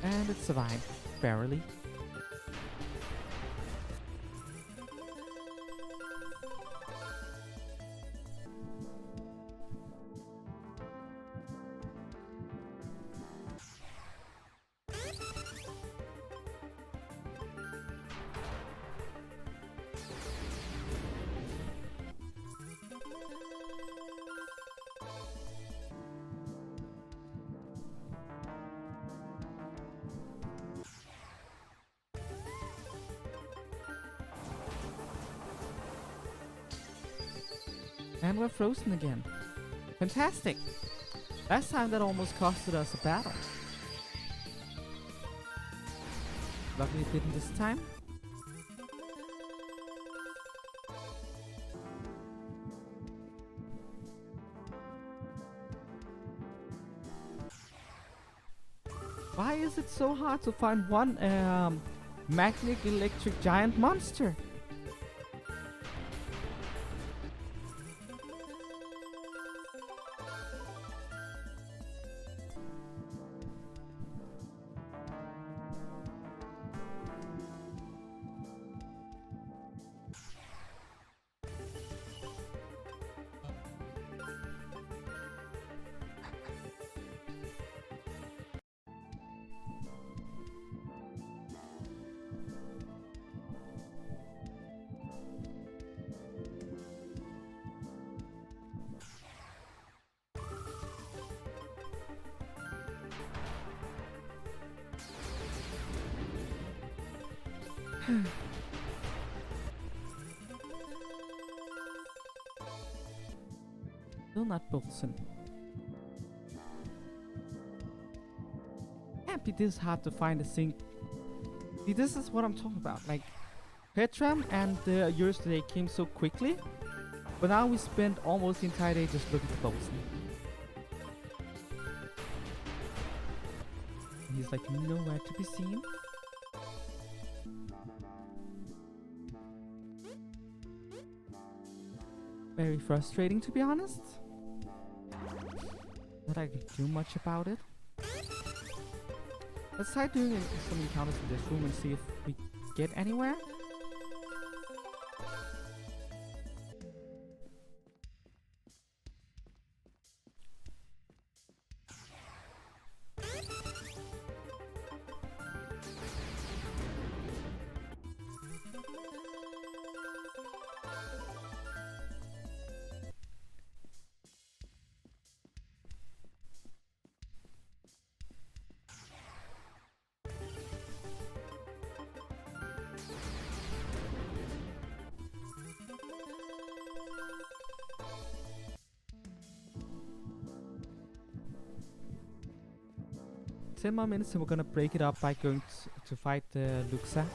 S1: And it survived, barely. And we're frozen again. Fantastic! Last time that almost costed us a battle. Luckily it didn't this time. Why is it so hard to find one magnetic electric giant monster? Still not Bolson. Can't be this hard to find a sink. See, this is what I'm talking about. Like, Petram and yours today came so quickly, but now we spent almost the entire day just looking for Bolson. And he's like nowhere to be seen. Very frustrating, to be honest. Not I can do much about it. Let's try doing some encounters in this room and see if we get anywhere. Ten more minutes and we're gonna break it up by going to fight Luxa.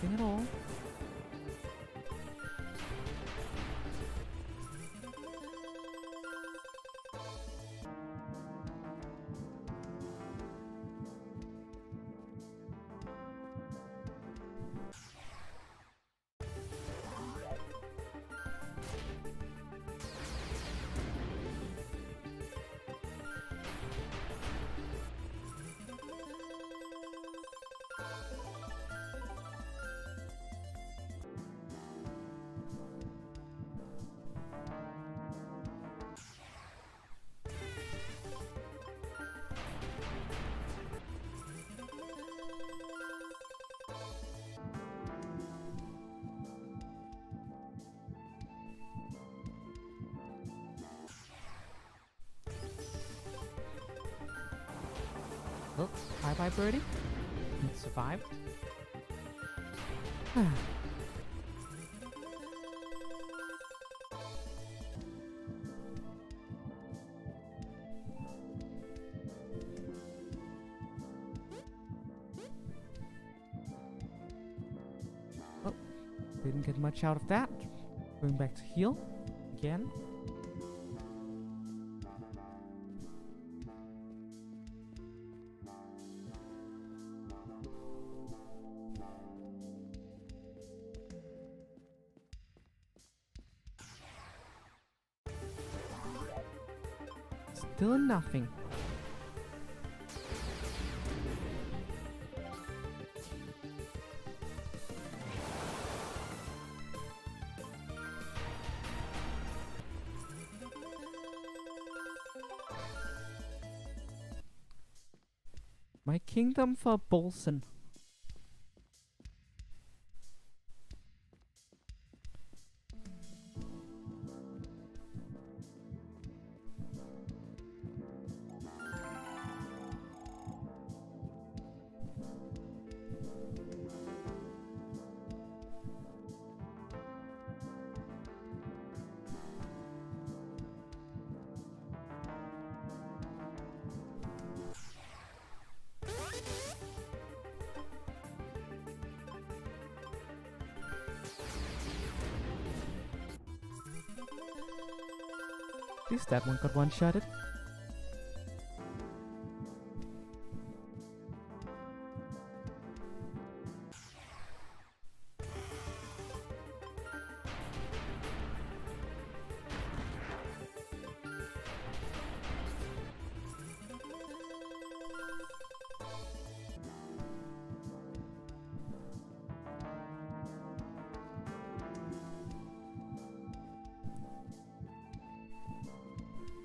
S1: Nothing at all. Oh, bye-bye, birdie. It survived. Oh, didn't get much out of that. Going back to heal again. Still nothing. My kingdom for Bolson. At least that one got one-shotted.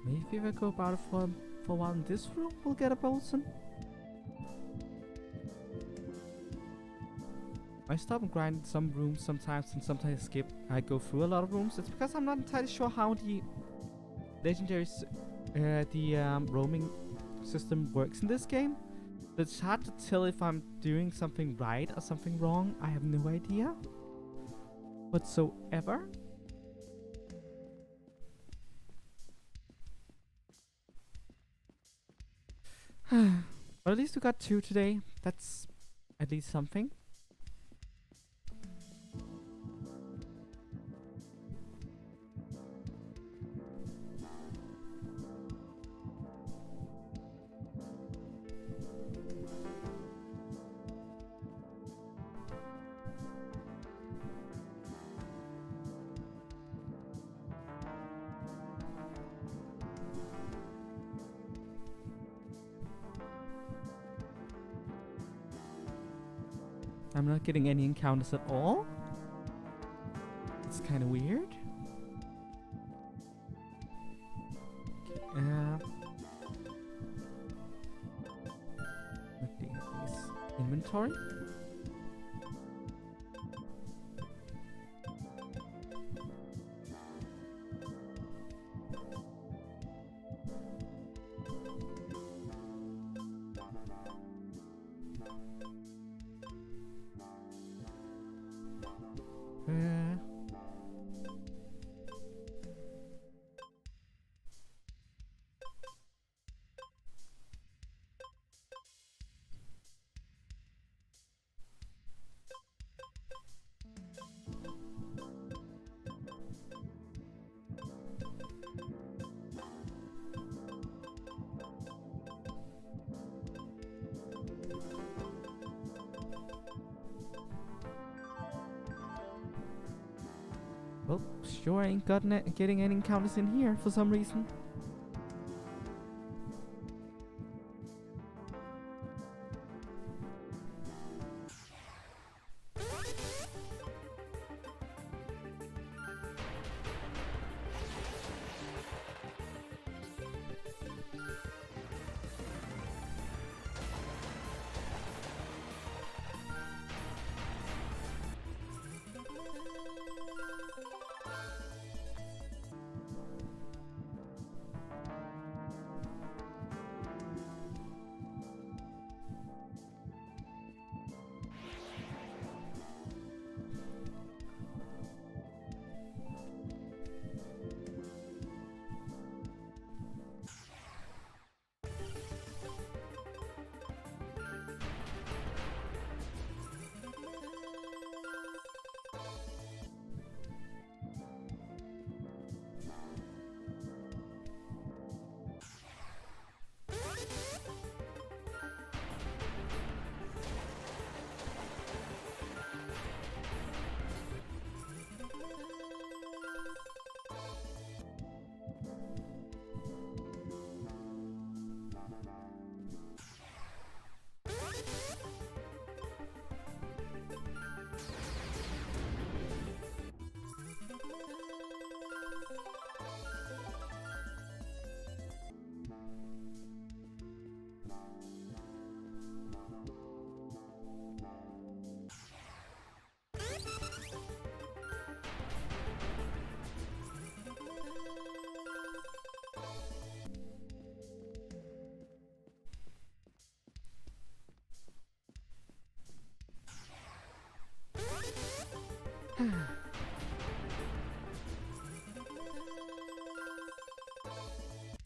S1: Maybe if I go about it for a while in this room, we'll get a Bolson. I stop and grind in some rooms sometimes, and sometimes I skip. I go through a lot of rooms. It's because I'm not entirely sure how the legendaries, roaming system works in this game. It's hard to tell if I'm doing something right or something wrong. I have no idea whatsoever. But at least we got 2 today. That's at least something. I'm not getting any encounters at all. It's kind of weird. Looking at this inventory. Well, sure ain't getting any encounters in here for some reason.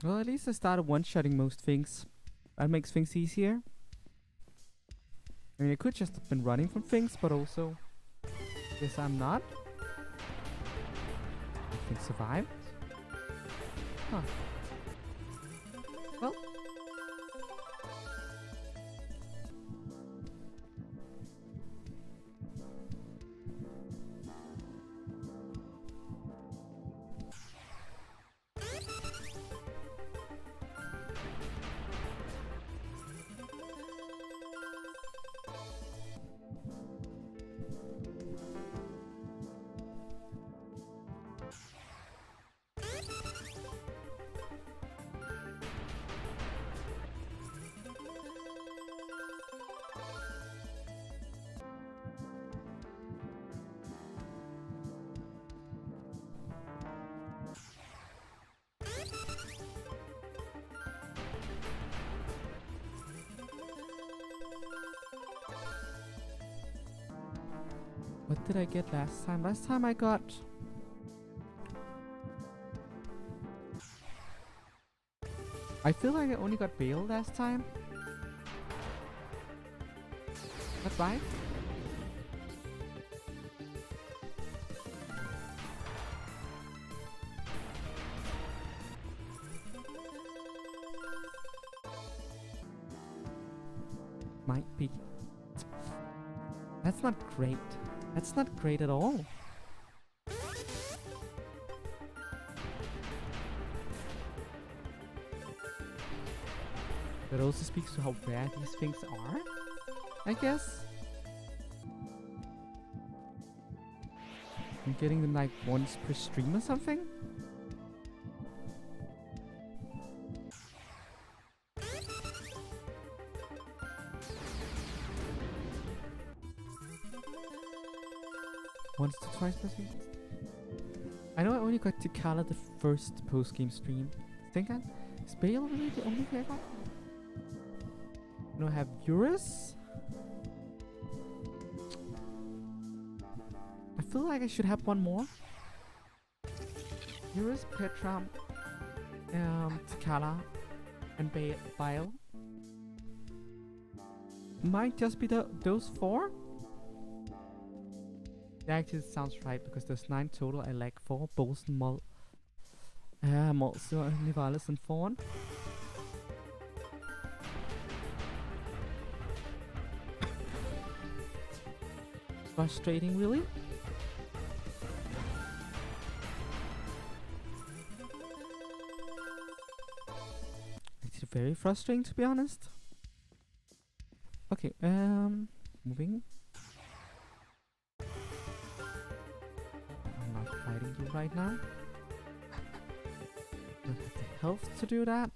S1: Well, at least I started one-shotting most things. That makes things easier. I mean, I could just have been running from things, but also... guess I'm not. I think survived. Huh. Well. What did I get last time? Last time I got... I feel like I only got Bale last time. That right? Might be. That's not great. That's not great at all. That also speaks to how bad these things are, I guess. I'm getting them like once per stream or something. Once to twice per stream. I know I only got to color the first post-game stream. I think is Bale really the only thing I got? No, I have Eurus. I feel like I should have one more. Eurus, Petra, Takala, and Bile. Might just be those four. That actually sounds right because there's 9 total. I lack 4. Bolson, Molso, Nivalis, and Fawn. Frustrating, really. very frustrating, to be honest. Okay, moving. I'm not fighting you right now. Don't have the health to do that.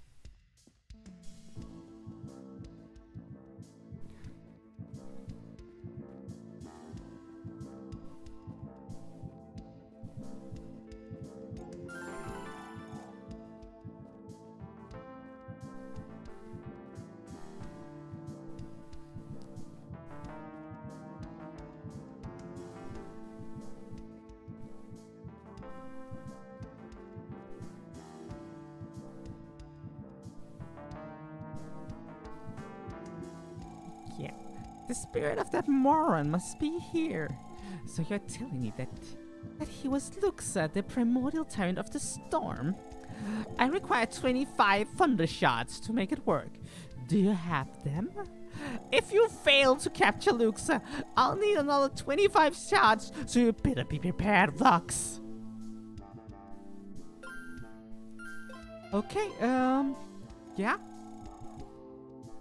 S1: Yeah, the spirit of that moron must be here. So you're telling me that he was Luxa, the primordial tyrant of the storm? I require 25 thunder shots to make it work. Do you have them? If you fail to capture Luxa, I'll need another 25 shots, so you better be prepared, Vox. Okay, yeah?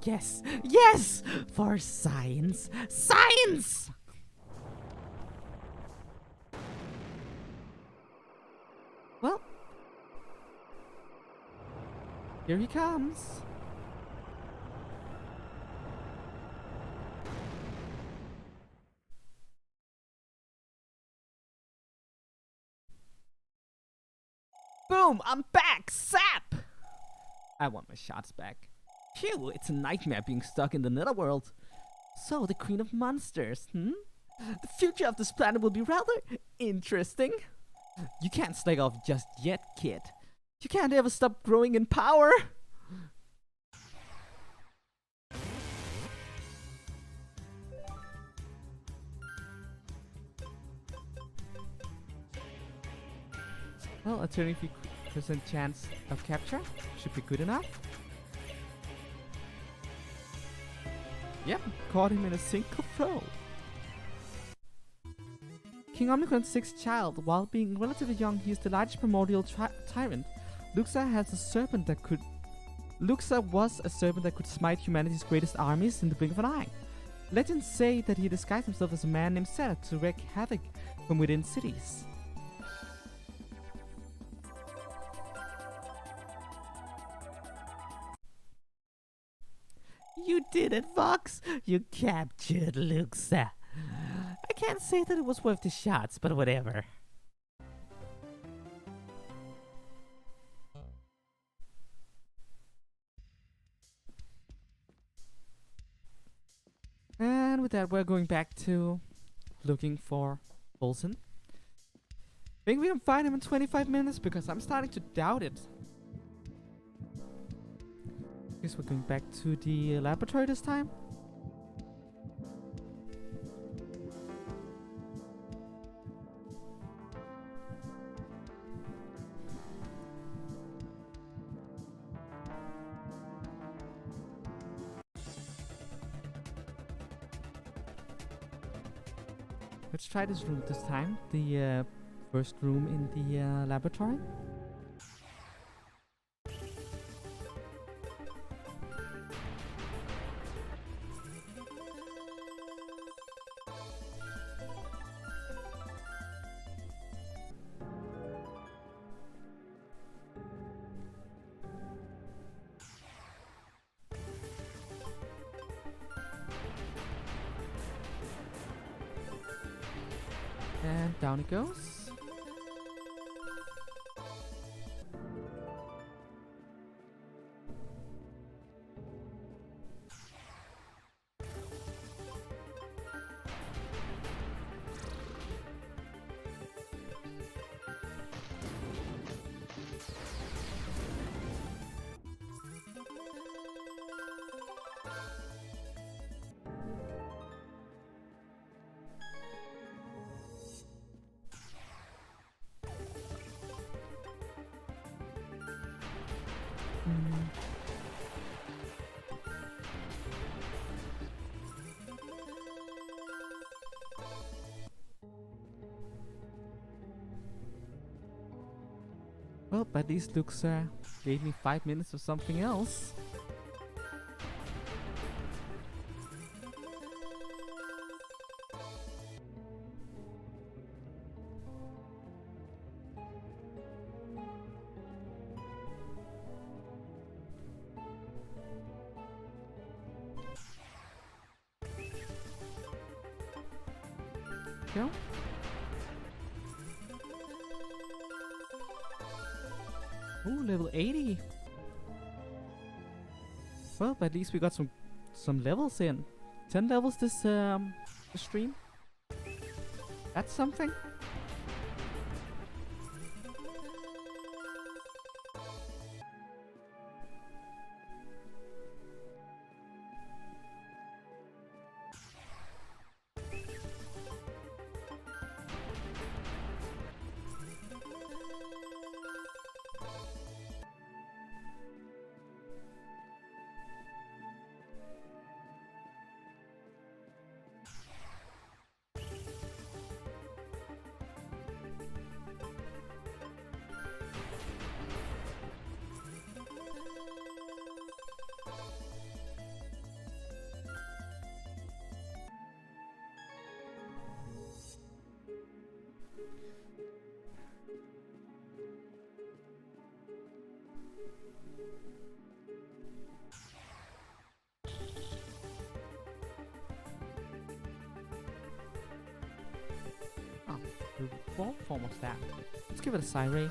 S1: Yes, yes! For science! Science! Well, here he comes. Boom! I'm back! Zap! I want my shots back. Phew, it's a nightmare being stuck in the netherworld. So, the Queen of Monsters, The future of this planet will be rather interesting. You can't slack off just yet, kid. You can't ever stop growing in power. Well, a 33% chance of capture should be good enough. Yep, caught him in a single throw. King Omnicron's sixth child. While being relatively young, he is the largest primordial tyrant. Luxa was a serpent that could smite humanity's greatest armies in the blink of an eye. Legends say that he disguised himself as a man named Seth to wreak havoc from within cities. You did it, Vox! You captured Luxa. I can't say that it was worth the shots, but whatever. And with that, we're going back to looking for Olsen. Think we can find him in 25 minutes? Because I'm starting to doubt it. Guess we're going back to the laboratory this time. Let's try this room this time. The first room in the laboratory. And down it goes. Well, but these looks gave me 5 minutes of something else. go. Ooh, level 80. Well, but at least we got some levels in. 10 levels this stream. That's something. What form was that? Let's give it a Syreni.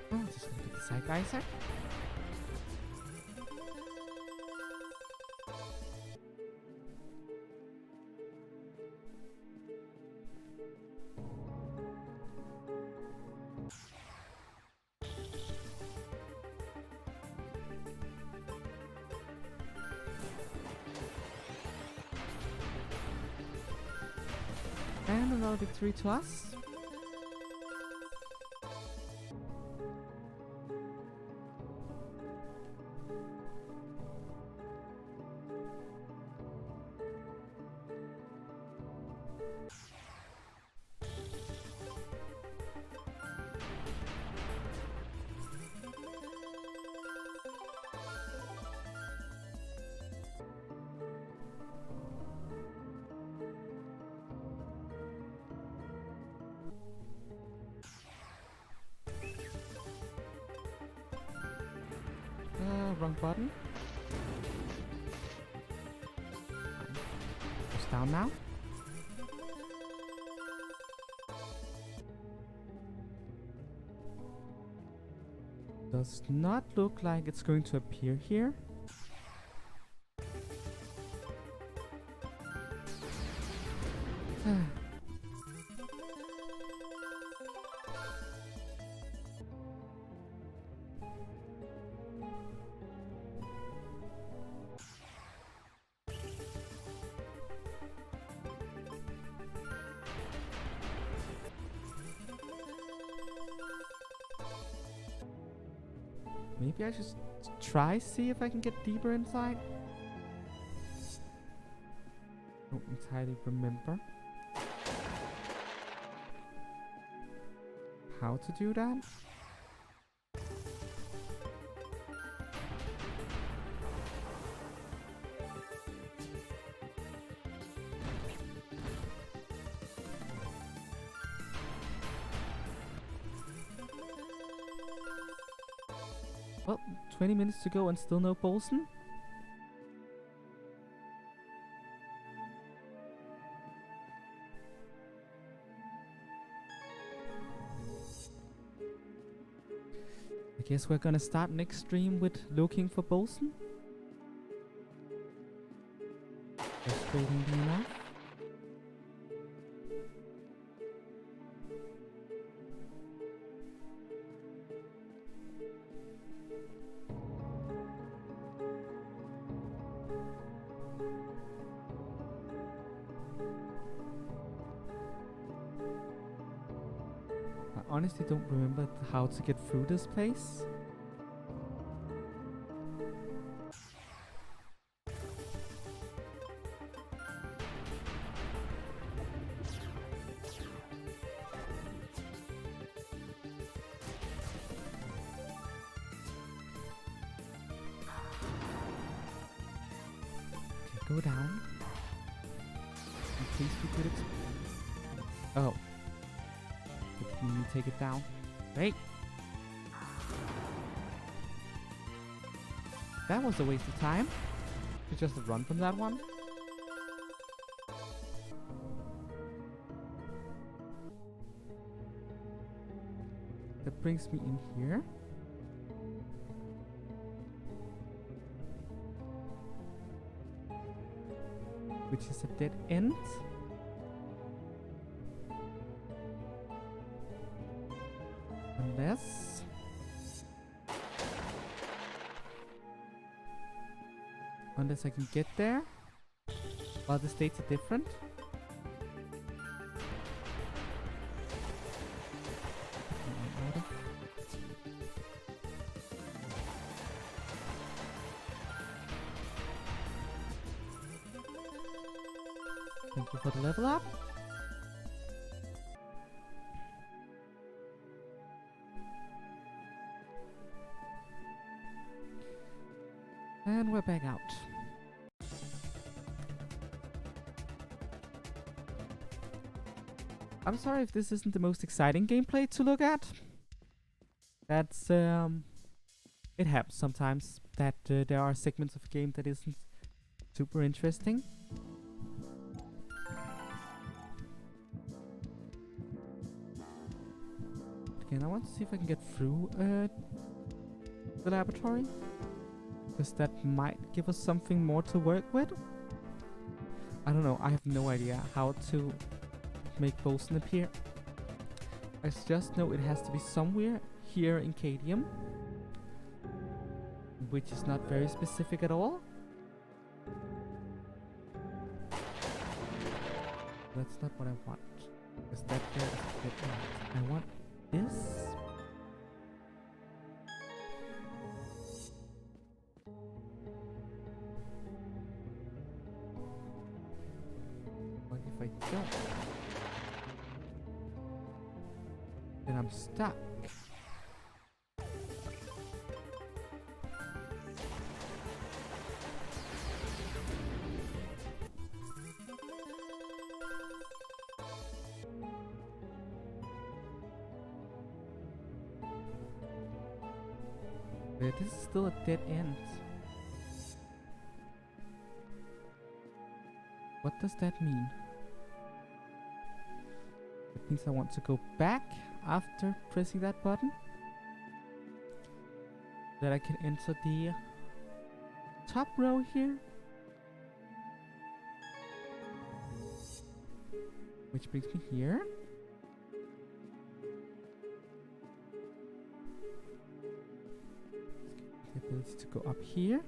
S1: Oh, just gonna get the side geyser. And another victory to us. Wrong button. It's down now. Does not look like it's going to appear here. Maybe I just try see if I can get deeper inside. Don't entirely remember how to do that. Well, 20 minutes to go and still no Bolson. I guess we're gonna start next stream with looking for Bolson. Frustratingly enough. I honestly don't remember how to get through this place. go down. And please be good at... Oh. Did you take it down? Great. That was a waste of time. To just run from that one. That brings me in here. Which is a dead end. Unless I can get there. While the states are different. Thank you for the level up. And we're back out. I'm sorry if this isn't the most exciting gameplay to look at. That's it happens sometimes that there are segments of a game that isn't super interesting. Again, I want to see if I can get through the laboratory, because that might give us something more to work with. I don't know, I have no idea how to make Bolson appear. I just know it has to be somewhere here in Cadium, which is not very specific at all. That's not what I want, because that there is a bit out. I want this. What if I don't? Then I'm stuck. But this is still a dead end. What does that mean? It means I want to go back after pressing that button, that I can enter the top row here, which brings me here. The ability to go up here.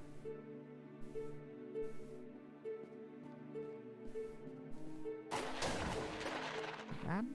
S1: That.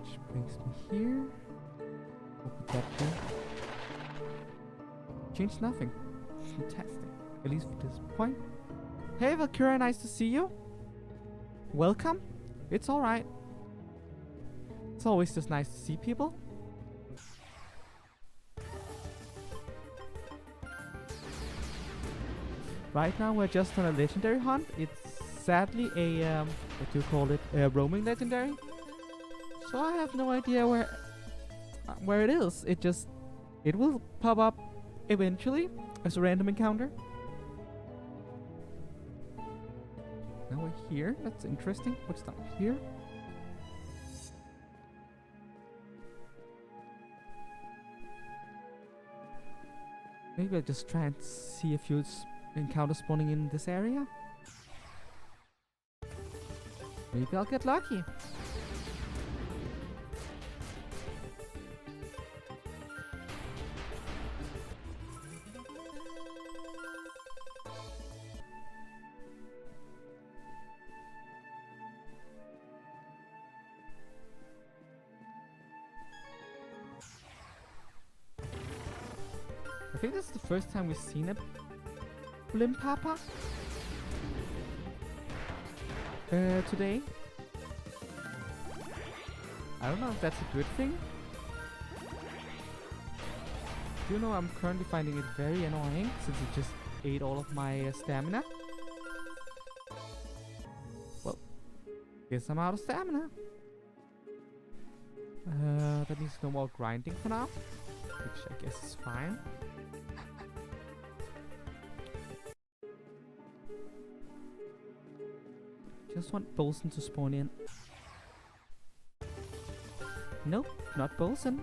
S1: Which brings me here. Open that door. Change nothing. Fantastic. At least for this point. Hey Valkyria, nice to see you. Welcome. It's alright. It's always just nice to see people. Right now we're just on a legendary hunt. It's sadly a what do you call it? A roaming legendary. So I have no idea where it is. It will pop up eventually as a random encounter. Now we're here. That's interesting. What's down here? Maybe I'll just try and see a few encounters spawning in this area. Maybe I'll get lucky. I think this is the first time we've seen a Blimp Papa today. I don't know if that's a good thing. You know, I'm currently finding it very annoying since it just ate all of my stamina. Well, guess I'm out of stamina. That means no more grinding for now, which I guess is fine. Just want Bolson to spawn in. Nope, not Bolson.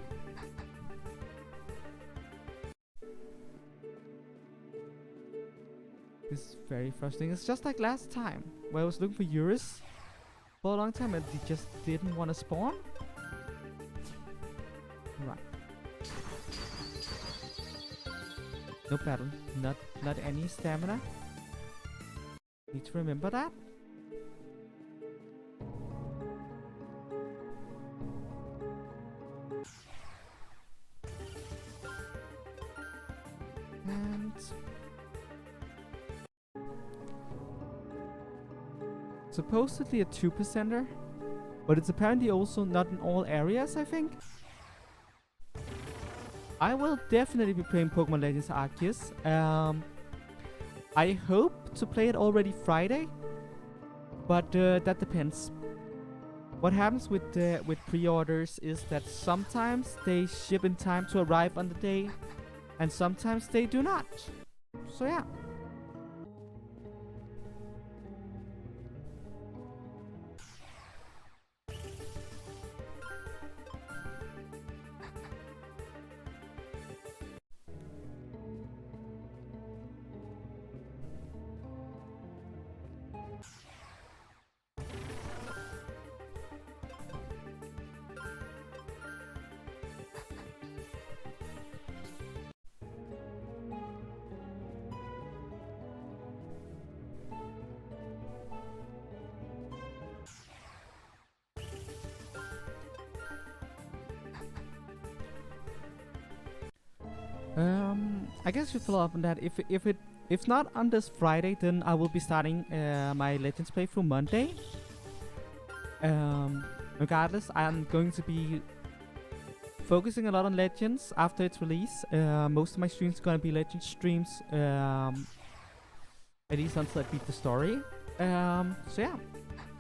S1: This is very frustrating. It's just like last time, where I was looking for Eurus for a long time and they just didn't want to spawn. Right. No battle, not any stamina. Need to remember that. And supposedly a 2%er, but it's apparently also not in all areas, I think. I will definitely be playing Pokemon Legends Arceus. I hope to play it already Friday, but that depends. What happens with pre-orders is that sometimes they ship in time to arrive on the day, and sometimes they do not. So yeah. I guess we follow up on that. If not on this Friday, then I will be starting my Legends playthrough Monday. Regardless, I'm going to be focusing a lot on Legends after its release. Most of my streams are going to be Legends streams, at least until I beat the story. So yeah,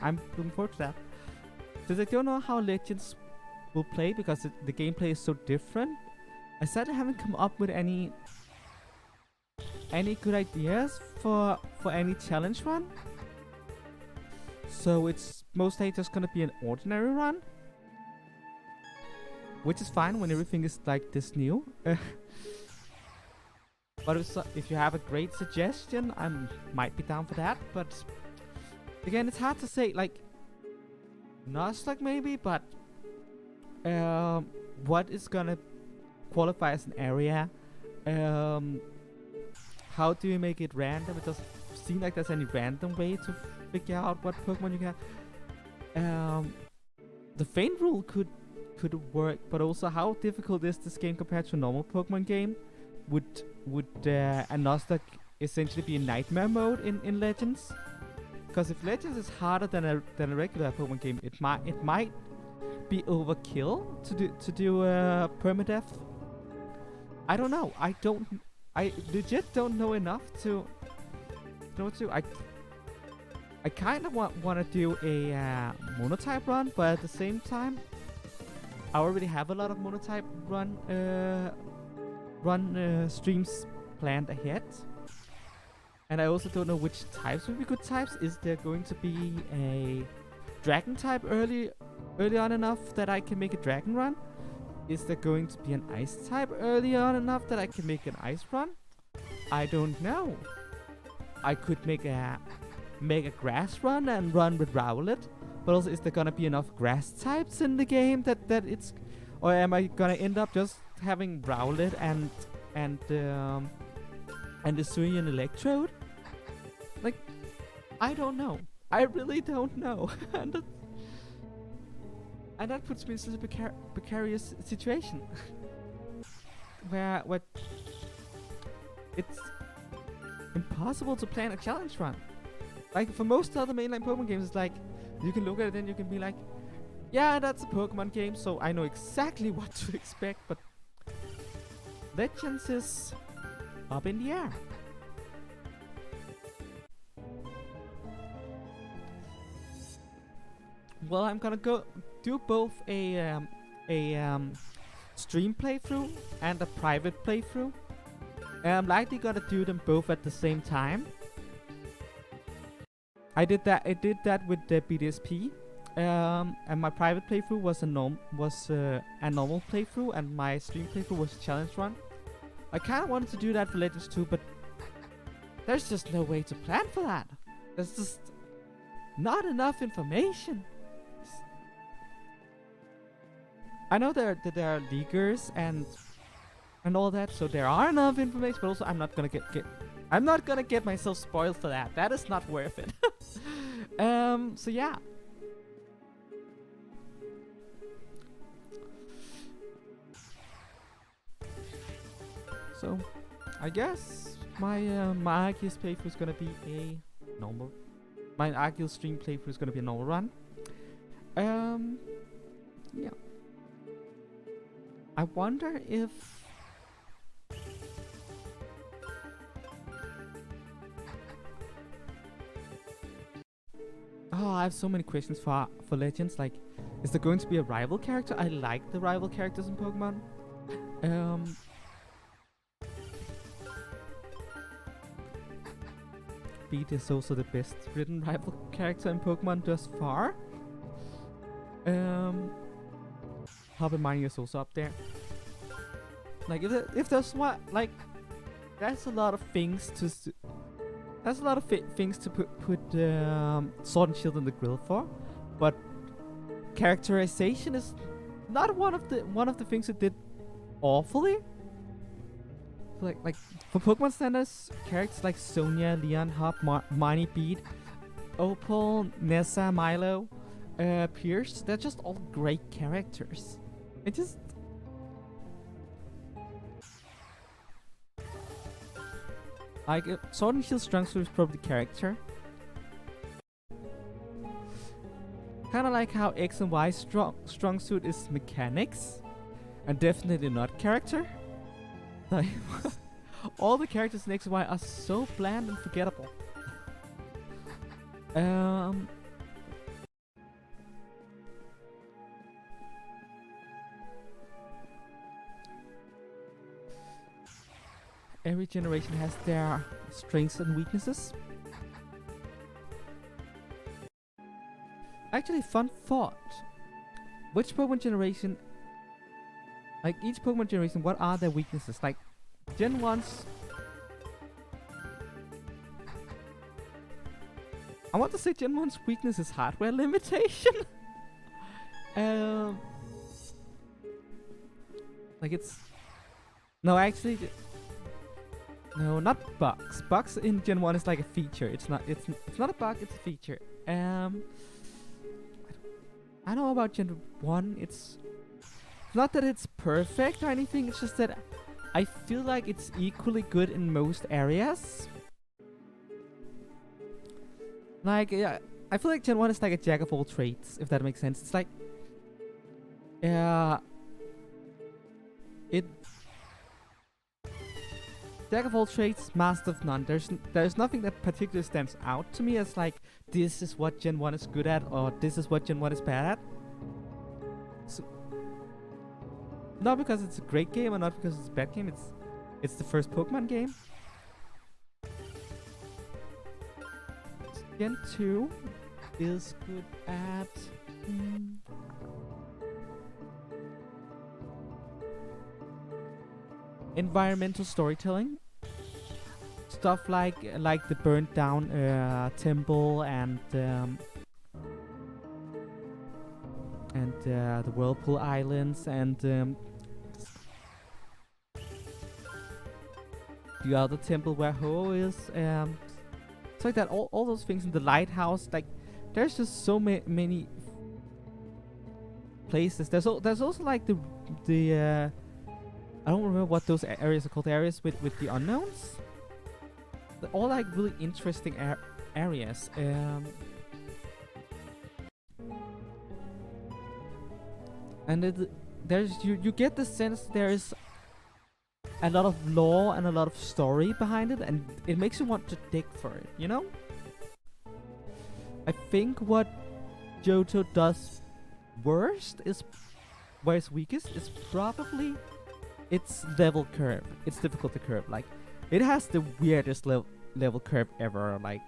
S1: I'm looking forward to that. Since I don't know how Legends will play because the gameplay is so different, I sadly haven't come up with any good ideas for any challenge run. So it's mostly just gonna be an ordinary run, which is fine when everything is like this new. But if you have a great suggestion, I might be down for that. But again, it's hard to say. Like Nuzlocke maybe, but what is gonna qualify as an area? How do you make it random? It doesn't seem like there's any random way to figure out what Pokemon you can. The Feint rule could work, but also how difficult is this game compared to a normal Pokemon game? Would a Nuzlocke essentially be a nightmare mode in Legends? Because if Legends is harder than a regular Pokemon game, it might be overkill to do permadeath. I don't know. I legit don't know enough to know to. I kind of want to do a monotype run, but at the same time, I already have a lot of monotype run streams planned ahead, and I also don't know which types would be good types. Is there going to be a dragon type early on enough that I can make a dragon run? Is there going to be an ice type early on enough that I can make an ice run? I don't know. I could make a grass run and run with Rowlet, but also is there gonna be enough grass types in the game that it's, or am I gonna end up just having Rowlet and the Syreni Electrode? Like, I don't know. I really don't know. And that puts me in such a precarious situation where it's impossible to plan a challenge run. Like for most other mainline Pokemon games, it's like you can look at it and you can be like, yeah, that's a Pokemon game, so I know exactly what to expect. But Legends is up in the air. Well, I'm gonna go do both a stream playthrough and a private playthrough. I'm likely gonna do them both at the same time. I did that with the BDSP, and my private playthrough was a normal playthrough, and my stream playthrough was a challenge run. I kind of wanted to do that for Legends too, but there's just no way to plan for that. There's just not enough information. I know there are leakers and all that, so there are enough information, but also I'm not gonna get myself spoiled for that. That is not worth it. So yeah. So I guess my Arceus playthrough is gonna be a normal. My Arceus stream playthrough is gonna be a normal run. Yeah. I wonder if I have so many questions for Legends. Like, is there going to be a rival character? I like the rival characters in Pokemon. Beat is also the best written rival character in Pokemon thus far. Hobby is also up there. Like, if there's what, like, that's a lot of things to things to put Sword and Shield in the grill for, but characterization is not one of the things it did awfully. Like for Pokemon standards, characters like Sonia, Leon, Hop, Marnie, Beat, Opal, Nessa, Milo, Pierce, they're just all great characters. It just like Sword and Shield strong suit is probably the character. Kinda like how X and Y strong suit is mechanics, and definitely not character. Like all the characters in X and Y are so bland and forgettable. Every generation has their strengths and weaknesses. Actually, fun thought. Which Pokemon generation, like each Pokemon generation, what are their weaknesses? Like, Gen 1's... I want to say Gen 1's weakness is hardware limitation. Like it's... No, actually... No, not bugs. Bugs in Gen 1 is like a feature. It's not a bug, it's a feature. I know about Gen 1, it's not that it's perfect or anything, it's just that I feel like it's equally good in most areas. Like, yeah, I feel like Gen 1 is like a jack of all trades, if that makes sense. It's like, jack of all trades, master of none. There's nothing that particularly stands out to me as like, this is what Gen 1 is good at, or this is what Gen 1 is bad at. So, not because it's a great game or not because it's a bad game, it's the first Pokemon game. Gen 2 is good at... environmental storytelling. Stuff like the burnt down temple and the Whirlpool Islands and the other temple where Ho is. It's like that. All those things in the lighthouse. Like, there's just so many places. There's also like the I don't remember what those areas are called. Areas with the unknowns. they're all like really interesting areas. And there's you get the sense there is a lot of lore and a lot of story behind it, and it makes you want to dig for it, you know? I think what Johto does worst is, where it's weakest, is probably its level curve. It's difficulty curve. Like, it has the weirdest level curve ever. Like,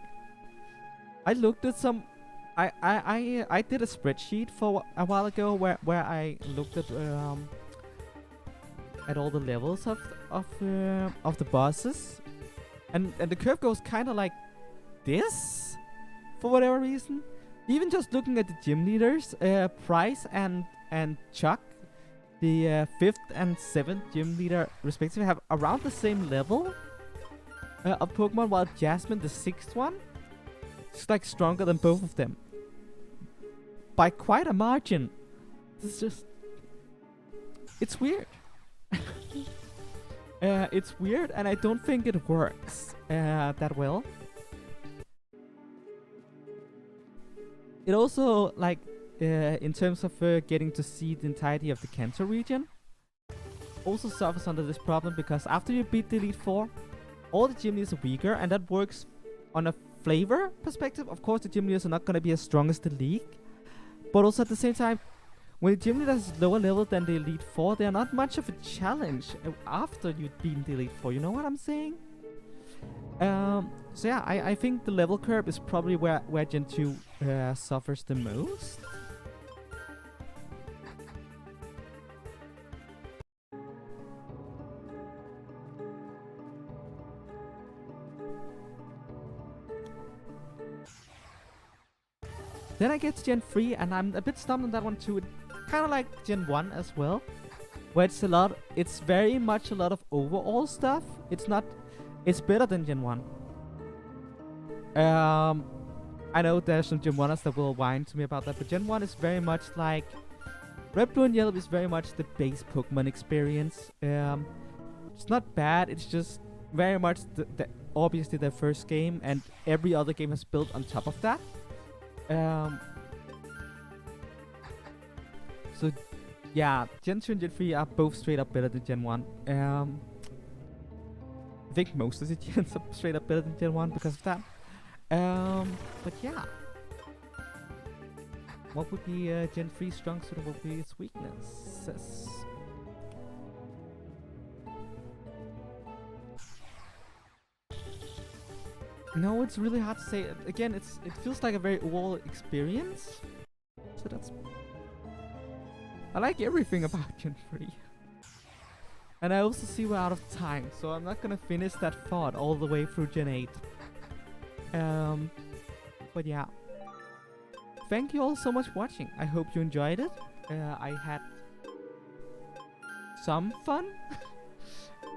S1: I looked at some. I did a spreadsheet for a while ago where I looked at all the levels of the bosses, and the curve goes kind of like this for whatever reason. Even just looking at the gym leaders, Price and Chuck, the 5th and 7th gym leader respectively, have around the same level of Pokemon, while Jasmine, the 6th one, is like stronger than both of them by quite a margin. It's just, it's weird. It's weird, and I don't think it works that well. It also, like, in terms of getting to see the entirety of the Kanto region, also suffers under this problem, because after you beat the Elite Four, all the gym leaders are weaker, and that works on a flavor perspective. Of course, the gym leaders are not going to be as strong as the league, but also at the same time, when the gym leader is lower level than the Elite Four, they are not much of a challenge after you've beaten the Elite Four. You know what I'm saying? So yeah, I think the level curve is probably where Gen 2 suffers the most. Then I get to Gen 3, and I'm a bit stumped on that one too. Kind of like Gen 1 as well, where it's very much a lot of overall stuff. It's better than Gen 1. I know there's some Gen 1ers that will whine to me about that, but Gen 1 is very much like Red, Blue, and Yellow is very much the base Pokemon experience. It's not bad, it's just very much obviously their first game, and every other game has built on top of that. So yeah, Gen 2 and Gen 3 are both straight up better than Gen 1. I think most of the gens are straight up better than Gen 1 because of that. But yeah. What would be Gen 3's strong suit and what would be its weaknesses? No, it's really hard to say. Again, it feels like a very overall experience. So that's... I like everything about Gen 3. And I also see we're out of time, so I'm not gonna finish that thought all the way through Gen 8. But yeah. Thank you all so much for watching. I hope you enjoyed it. I had some fun.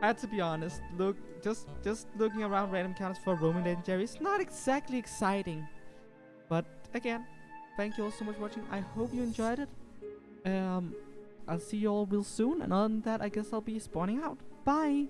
S1: I had to be honest. Just looking around random counters for roaming legendary is not exactly exciting. But again, thank you all so much for watching. I hope you enjoyed it. I'll see you all real soon, and other than that, I guess I'll be spawning out. Bye!